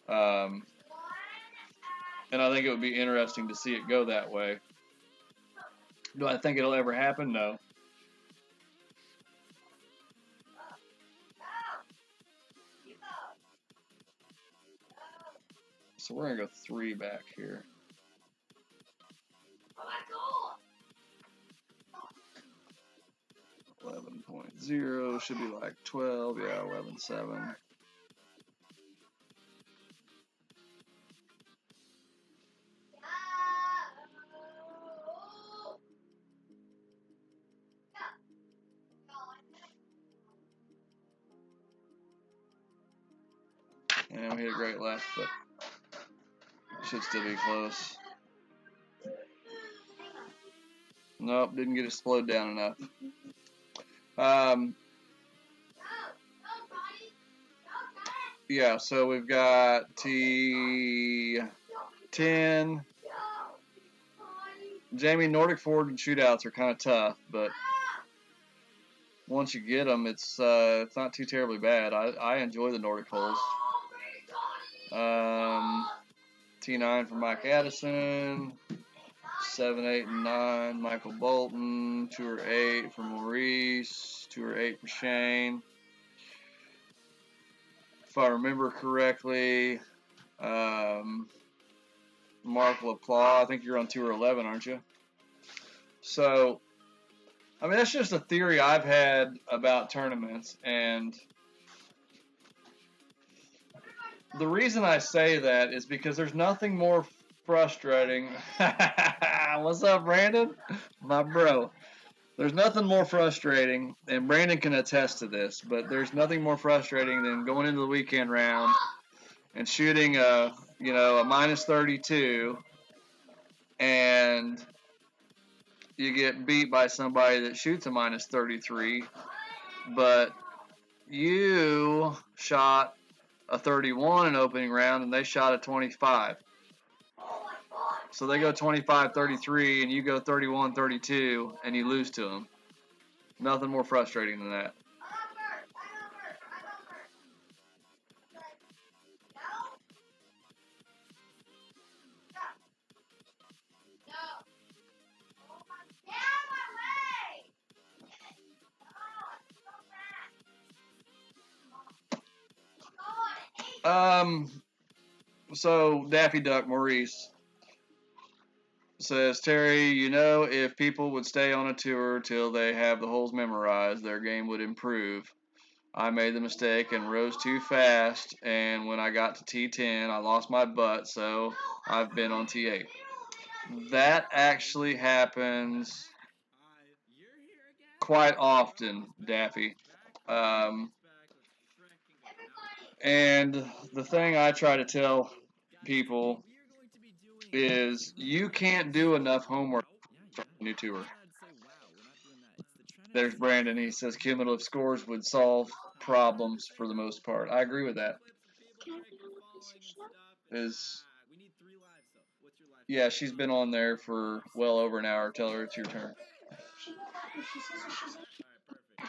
And I think it would be interesting to see it go that way. Do I think it'll ever happen? No. So we're going to go 3 back here. 11.0 should be like 12. Yeah, 11.7. And we hit a great left, but should still be close. Nope, didn't get it slowed down enough. Yeah, so we've got T10. Jamie, Nordic forward and shootouts are kind of tough, but once you get them, it's not too terribly bad. I enjoy the Nordic holes. T9 for Mike Addison. 7, 8, and 9, Michael Bolton. Tour 8 for Maurice. Tour 8 for Shane. If I remember correctly, Mark LaPlaw, I think you're on Tour 11, aren't you? So, I mean, that's just a theory I've had about tournaments, and the reason I say that is because there's nothing more frustrating. What's up, Brandon? My bro. There's nothing more frustrating, and Brandon can attest to this, but there's nothing more frustrating than going into the weekend round and shooting a minus 32, and you get beat by somebody that shoots a minus 33, but you shot a 31 in opening round and they shot a 25. So they go 25-33 and you go 31-32 and you lose to them. Nothing more frustrating than that. So Daffy Duck Maurice says, Terry, if people would stay on a tour till they have the holes memorized, their game would improve. I made the mistake and rose too fast, and when I got to T10, I lost my butt, so I've been on T8. That actually happens quite often, Daffy. And the thing I try to tell people is you can't do enough homework for a new tour. There's Brandon. He says cumulative scores would solve problems for the most part. I agree with that. Yeah, she's been on there for well over an hour. Tell her it's your turn.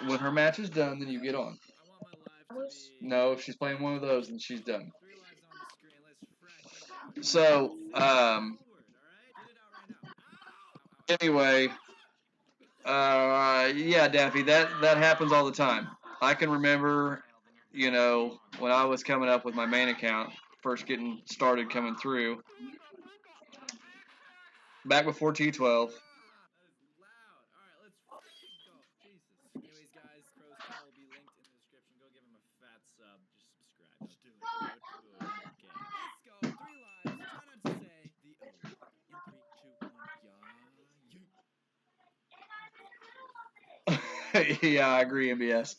When her match is done, then you get on. No, if she's playing one of those, then she's done. So, anyway, yeah, Daffy, that happens all the time. I can remember, when I was coming up with my main account, first getting started coming through, back before T12. Yeah, I agree, MBS.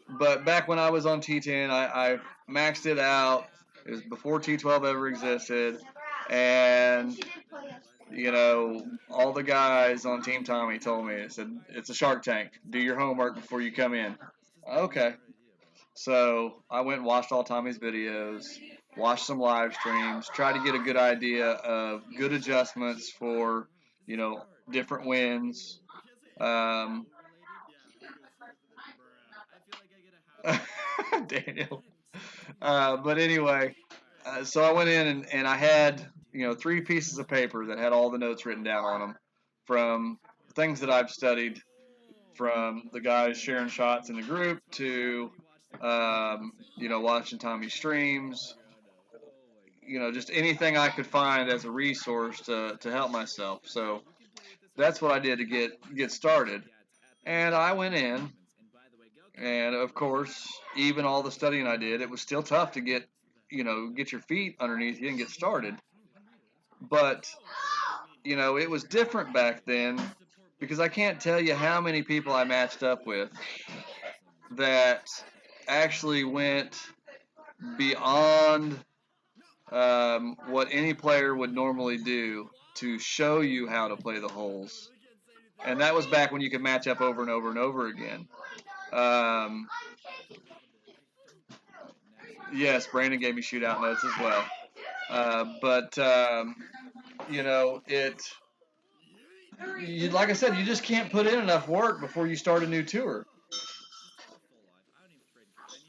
But back when I was on T10, I maxed it out. It was before T12 ever existed. And, you know, all the guys on Team Tommy told me, it said, it's a Shark Tank. Do your homework before you come in. Okay. So I went and watched all Tommy's videos, watched some live streams, tried to get a good idea of good adjustments for, you know, different wins. Daniel. But anyway, so I went in and I had, you know, 3 pieces of paper that had all the notes written down on them from things that I've studied, from the guys sharing shots in the group to, you know, watching Tommy's streams, you know, just anything I could find as a resource to help myself. So that's what I did to get started. And I went in, and of course, even all the studying I did, it was still tough to get, you know, get your feet underneath you and get started. But, you know, it was different back then because I can't tell you how many people I matched up with that actually went beyond what any player would normally do to show you how to play the holes. And that was back when you could match up over and over and over again. Yes, Brandon gave me shootout notes as well. But you know, like I said, you just can't put in enough work before you start a new tour.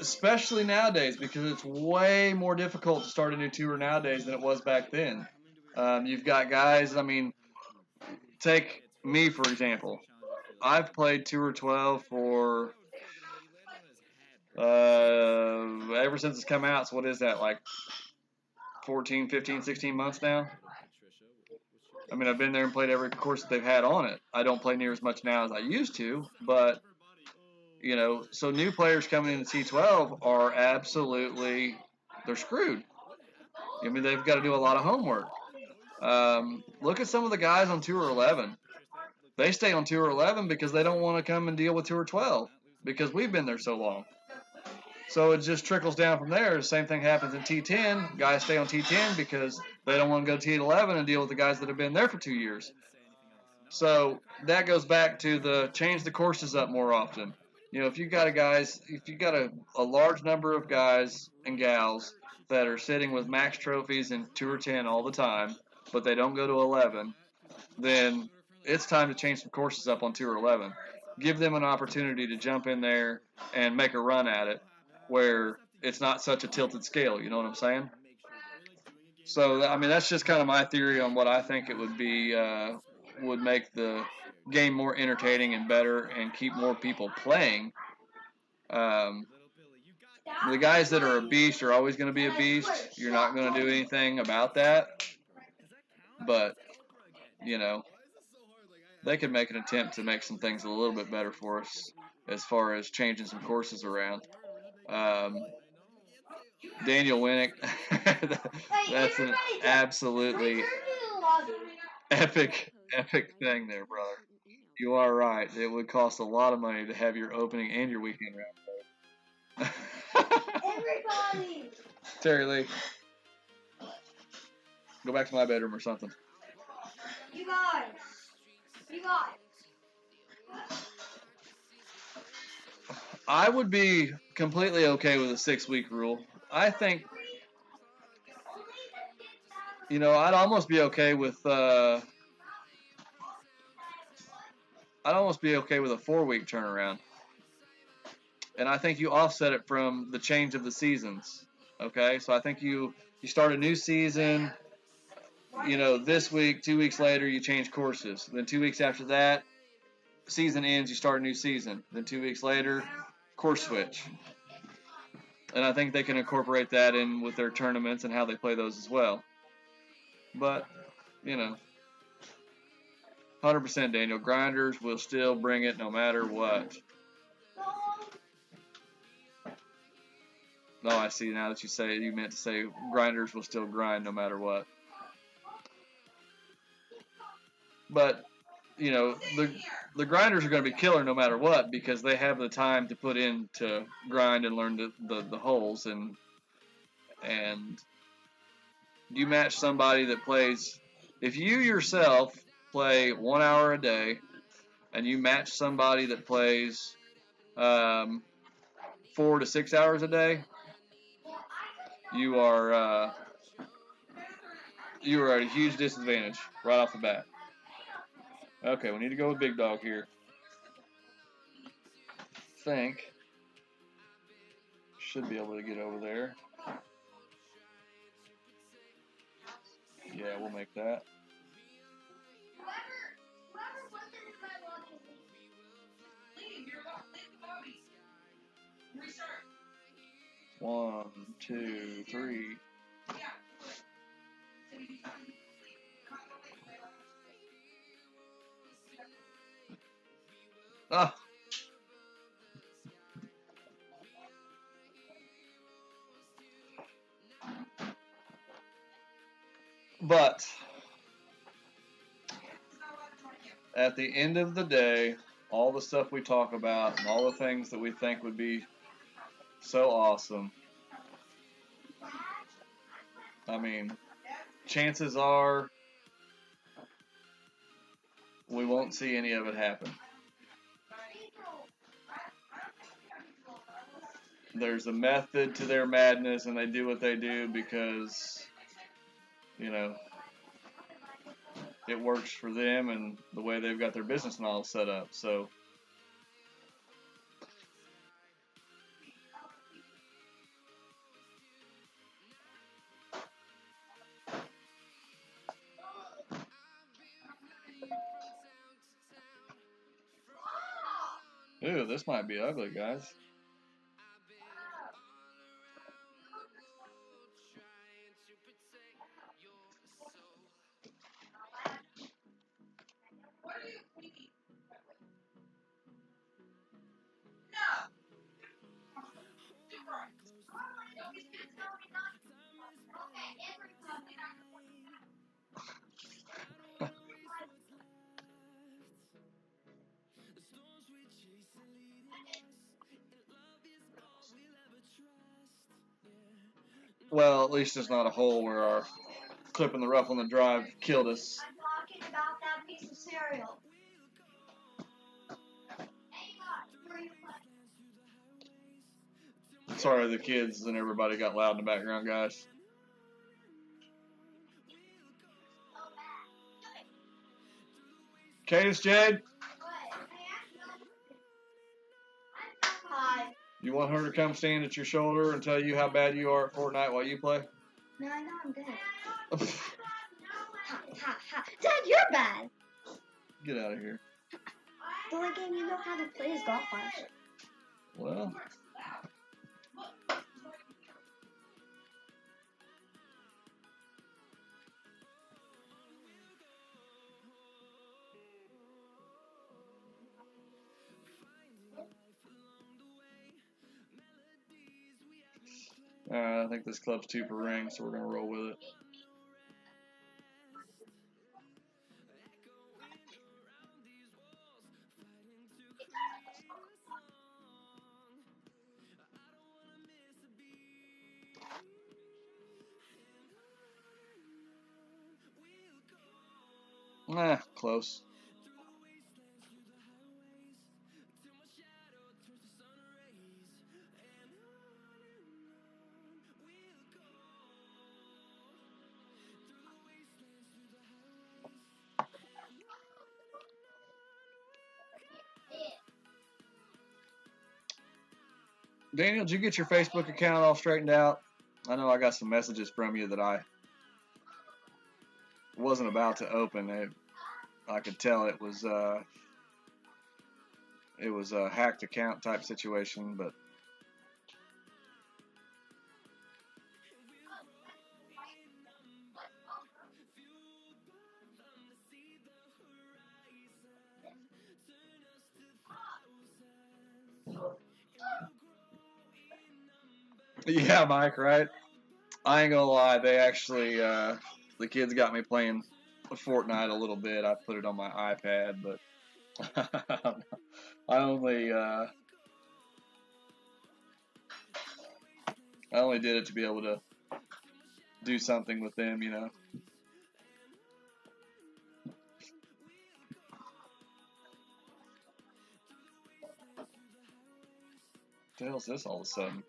Especially nowadays, because it's way more difficult to start a new tour nowadays than it was back then. You've got guys, I mean, take me for example. I've played Tour 12 for ever since it's come out. So what is that, like 14, 15, 16 months now? I mean, I've been there and played every course that they've had on it. I don't play near as much now as I used to, but, you know, so new players coming into T12 are absolutely, they're screwed. I mean, they've got to do a lot of homework. Look at some of the guys on Tour 11. They stay on Tour 11 because they don't want to come and deal with Tour 12 because we've been there so long. So it just trickles down from there. The same thing happens in T10. Guys stay on T10 because they don't want to go to T11 and deal with the guys that have been there for 2 years. So that goes back to the change the courses up more often. You know, if you got a large number of guys and gals that are sitting with max trophies in Tour 10 all the time, but they don't go to 11, then it's time to change some courses up on Tour 11. Give them an opportunity to jump in there and make a run at it where it's not such a tilted scale, you know what I'm saying? So, I mean, that's just kind of my theory on what I think it would be, would make the game more entertaining and better and keep more people playing. The guys that are a beast are always going to be a beast. You're not going to do anything about that. But, you know, they could make an attempt to make some things a little bit better for us as far as changing some courses around. Daniel Winnick, that's an absolutely epic thing there, brother. You are right. It would cost a lot of money to have your opening and your weekend round. Everybody! Terry Lee, go back to my bedroom or something. You guys! I would be completely okay with a 6-week rule. I think, you know, I'd almost be okay with a 4-week turnaround. And I think you offset it from the change of the seasons. Okay, so I think you start a new season. You know, this week, 2 weeks later, you change courses. Then 2 weeks after that, season ends, you start a new season. Then 2 weeks later, course switch. And I think they can incorporate that in with their tournaments and how they play those as well. But, you know, 100% Daniel, grinders will still bring it no matter what. No, I see now that you meant to say grinders will still grind no matter what. But you know, the grinders are going to be killer no matter what because they have the time to put in to grind and learn the holes, and you match somebody that plays. If you yourself play 1 hour a day and you match somebody that plays 4 to 6 hours a day, you are at a huge disadvantage right off the bat. Okay, we need to go with Big Dog here. Think should be able to get over there. Yeah, we'll make that. Whoever wants to my walking. Restart. 1, 2, 3. Ah. But at the end of the day, all the stuff we talk about and all the things that we think would be so awesome, I mean, chances are we won't see any of it happen. There's a method to their madness, and they do what they do because, you know, it works for them and the way they've got their business model set up. So ooh, this might be ugly, guys. Well, at least it's not a hole where our clip in the rough on the drive killed us. I'm talking about that piece of cereal. Sorry, the kids and everybody got loud in the background, guys. Cadence, Jade. Hi. You want her to come stand at your shoulder and tell you how bad you are at Fortnite while you play? No, I know I'm good. Ha, ha. Dad, you're bad. Get out of here. The only game you know how to play is Golf Clash. Well, I think this club's 2 per ring, so we're going to roll with it. Close. Daniel, did you get your Facebook account all straightened out? I know I got some messages from you that I wasn't about to open. I could tell it was a hacked account type situation, but yeah, Mike, right? I ain't gonna lie, they actually the kids got me playing Fortnite a little bit. I put it on my iPad, but I only did it to be able to do something with them, you know. What the hell is this all of a sudden?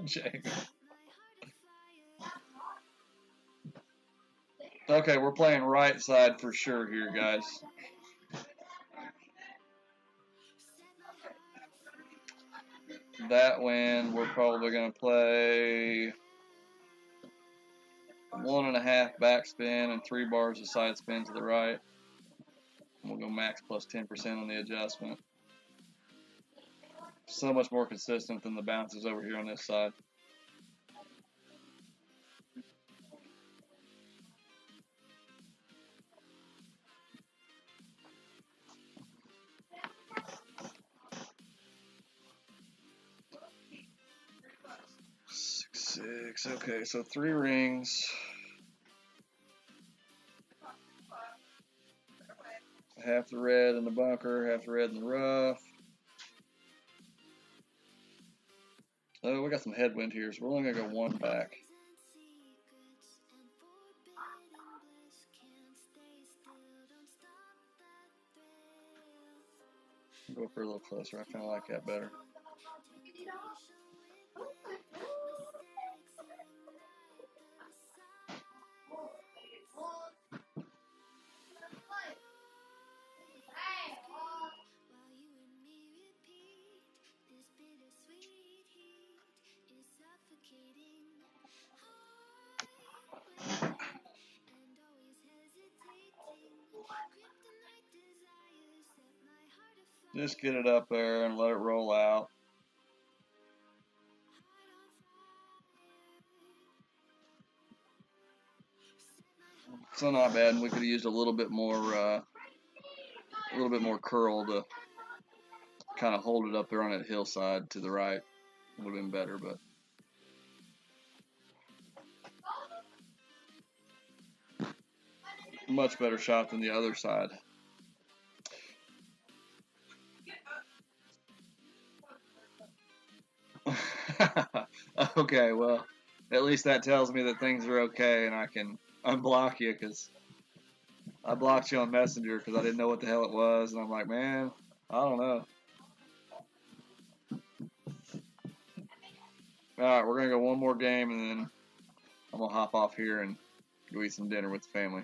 Jamie. Okay, we're playing right side for sure here, guys. That win, we're probably going to play 1.5 backspin and 3 bars of side spin to the right. We'll go max plus 10% on the adjustment. So much more consistent than the bounces over here on this side. Six. Okay, so 3 rings. Half the red in the bunker, half the red in the rough. Oh, we got some headwind here, so we're only gonna go 1 back. Go for a little closer. I kind of like that better. Just get it up there and let it roll out. So not bad. We could have used a little bit more curl to kind of hold it up there on that hillside to the right. Would have been better, but much better shot than the other side. Okay, well, at least that tells me that things are okay and I can unblock you, because I blocked you on Messenger because I didn't know what the hell it was, and I'm like, man, I don't know. Alright, we're going to go one more game, and then I'm going to hop off here and go eat some dinner with the family.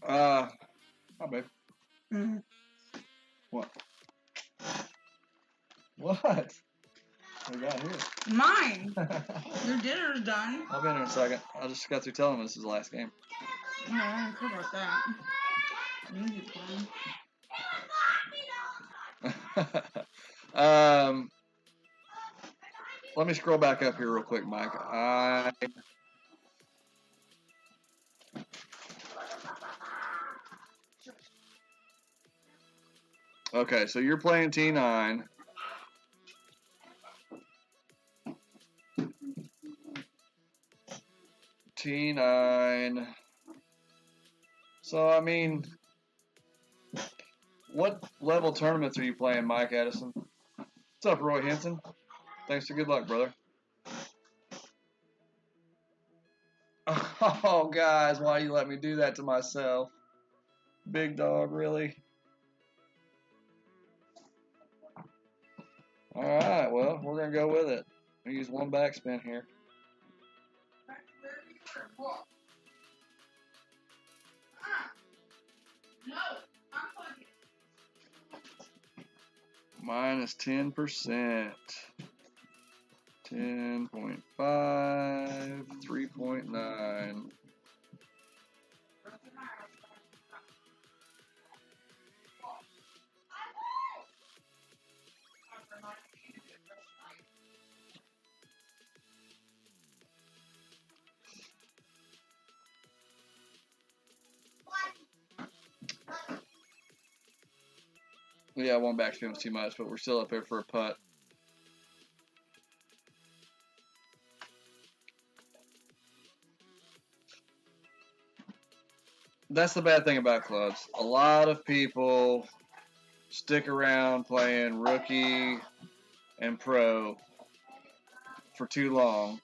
Hi, babe. Mm-hmm. What? What? We got here. Mine. Your dinner's done. I'll be in here in a second. I just got through telling him this is the last game. Oh, I don't care about that. Let me scroll back up here real quick, Mike. Okay, so you're playing T9. T9. So, I mean, what level tournaments are you playing, Mike Addison? What's up, Roy Henson? Thanks for good luck, brother. Oh, guys, why do you let me do that to myself? Big dog, really? All right, well, we're going to go with it. We use one backspin here. No, I'm fucking. Minus 10%. 10.5, 3.9. Yeah, one backspin was too much, but we're still up there for a putt. That's the bad thing about clubs. A lot of people stick around playing rookie and pro for too long,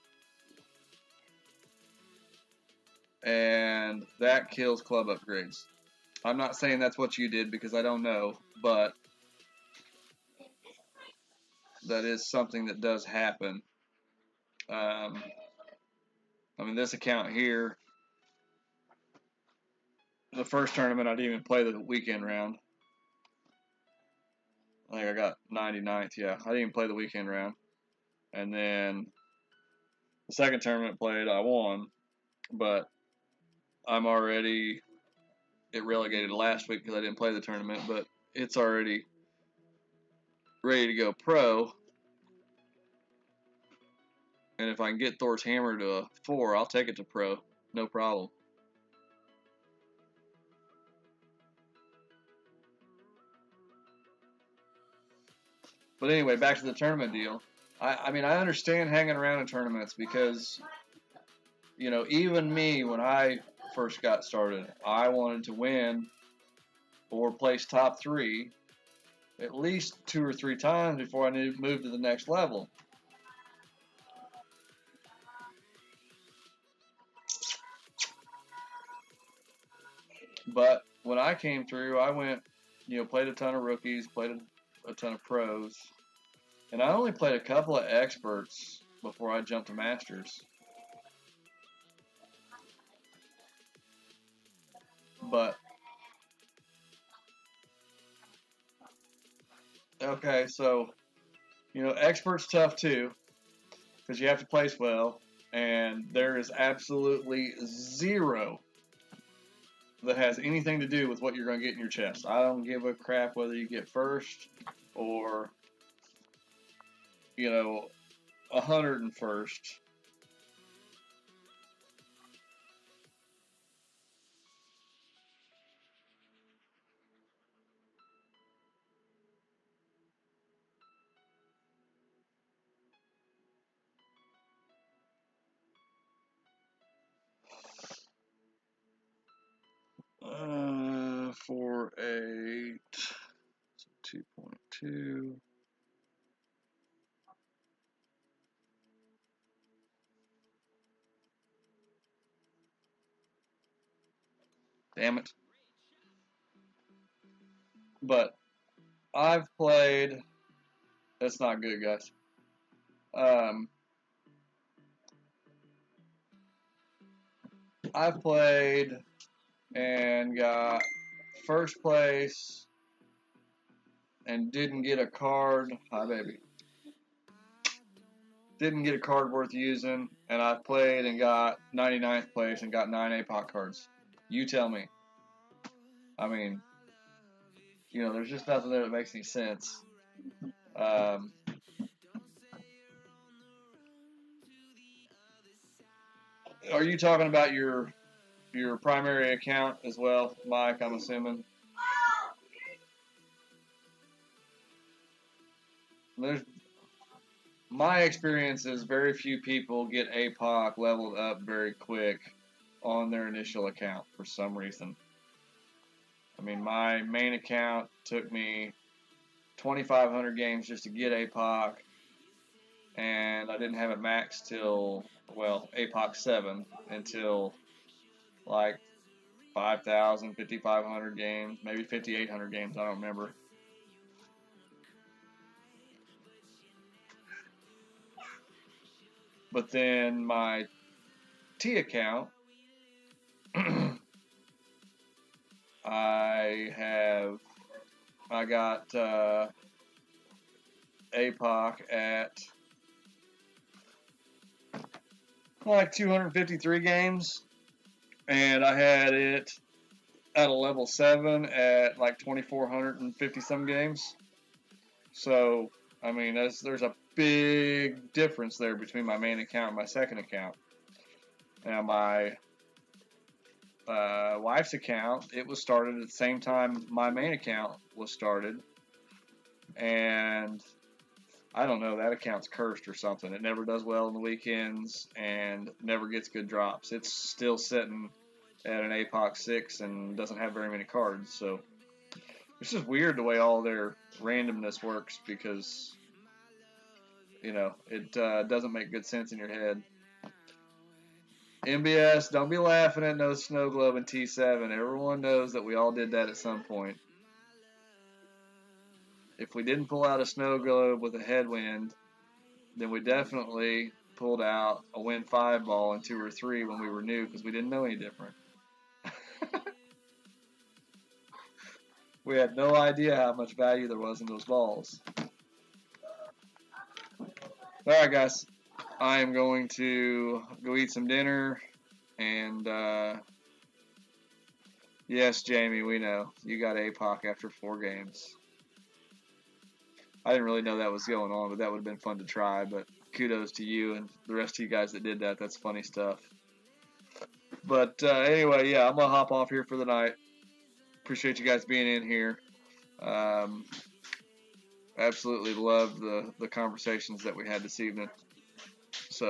and that kills club upgrades. I'm not saying that's what you did because I don't know, but that is something that does happen. I mean, this account here, the first tournament I didn't even play the weekend round. I think I got 99th, yeah. I didn't even play the weekend round. And then the second tournament played, I won, but I'm already, it relegated last week because I didn't play the tournament, but it's already ready to go pro. And if I can get Thor's hammer to a 4, I'll take it to pro. No problem. But anyway, back to the tournament deal. I mean, I understand hanging around in tournaments because, you know, even me, when I first got started, I wanted to win or place top 3 at least 2 or 3 times before I moved to the next level. But when I came through, I went, you know, played a ton of rookies, played a ton of pros, and I only played a couple of experts before I jumped to masters. But okay, so you know, expert's tough too because you have to place well, and there is absolutely zero that has anything to do with what you're going to get in your chest. I don't give a crap whether you get first or, you know, 101st. For 8, 2.2. Damn it. But I've played. That's not good, guys. I've played and got first place and didn't get a card. Hi, baby. Didn't get a card worth using, and I played and got 99th place and got 9 APOC cards. You tell me. I mean, you know, there's just nothing there that makes any sense. Are you talking about your primary account as well, Mike, I'm assuming? my experience is very few people get APOC leveled up very quick on their initial account for some reason. I mean, my main account took me 2,500 games just to get APOC, and I didn't have it maxed till, well, APOC 7 until like 5,000, 5,500 games, maybe 5,800 games, I don't remember. But then my T account, I got APOC at like 253 games, and I had it at a level 7 at like 2,450 some games. So, I mean, there's a big difference there between my main account and my second account. Now, my wife's account, it was started at the same time my main account was started, and I don't know, that account's cursed or something. It never does well on the weekends and never gets good drops. It's still sitting at an APOC 6 and doesn't have very many cards, so it's just weird the way all their randomness works, because, you know, it doesn't make good sense in your head. MBS, don't be laughing at no snow globe in T7. Everyone knows that we all did that at some point. If we didn't pull out a snow globe with a headwind, then we definitely pulled out a Win 5 ball in 2 or 3 when we were new, because we didn't know any different. We had no idea how much value there was in those balls. Alright guys, I am going to go eat some dinner, and yes, Jamie, we know, you got APOC after 4 games. I didn't really know that was going on, but that would have been fun to try, but kudos to you and the rest of you guys that did that. That's funny stuff. But anyway, yeah, I'm going to hop off here for the night. Appreciate you guys being in here. Absolutely loved the conversations that we had this evening. So,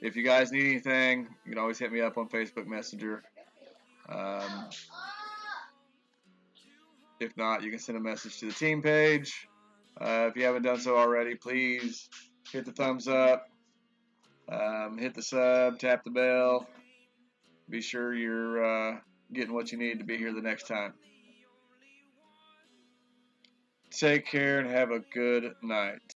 if you guys need anything, you can always hit me up on Facebook Messenger. If not, you can send a message to the team page. If you haven't done so already, please hit the thumbs up, hit the sub, tap the bell. Be sure you're getting what you need to be here the next time. Take care and have a good night.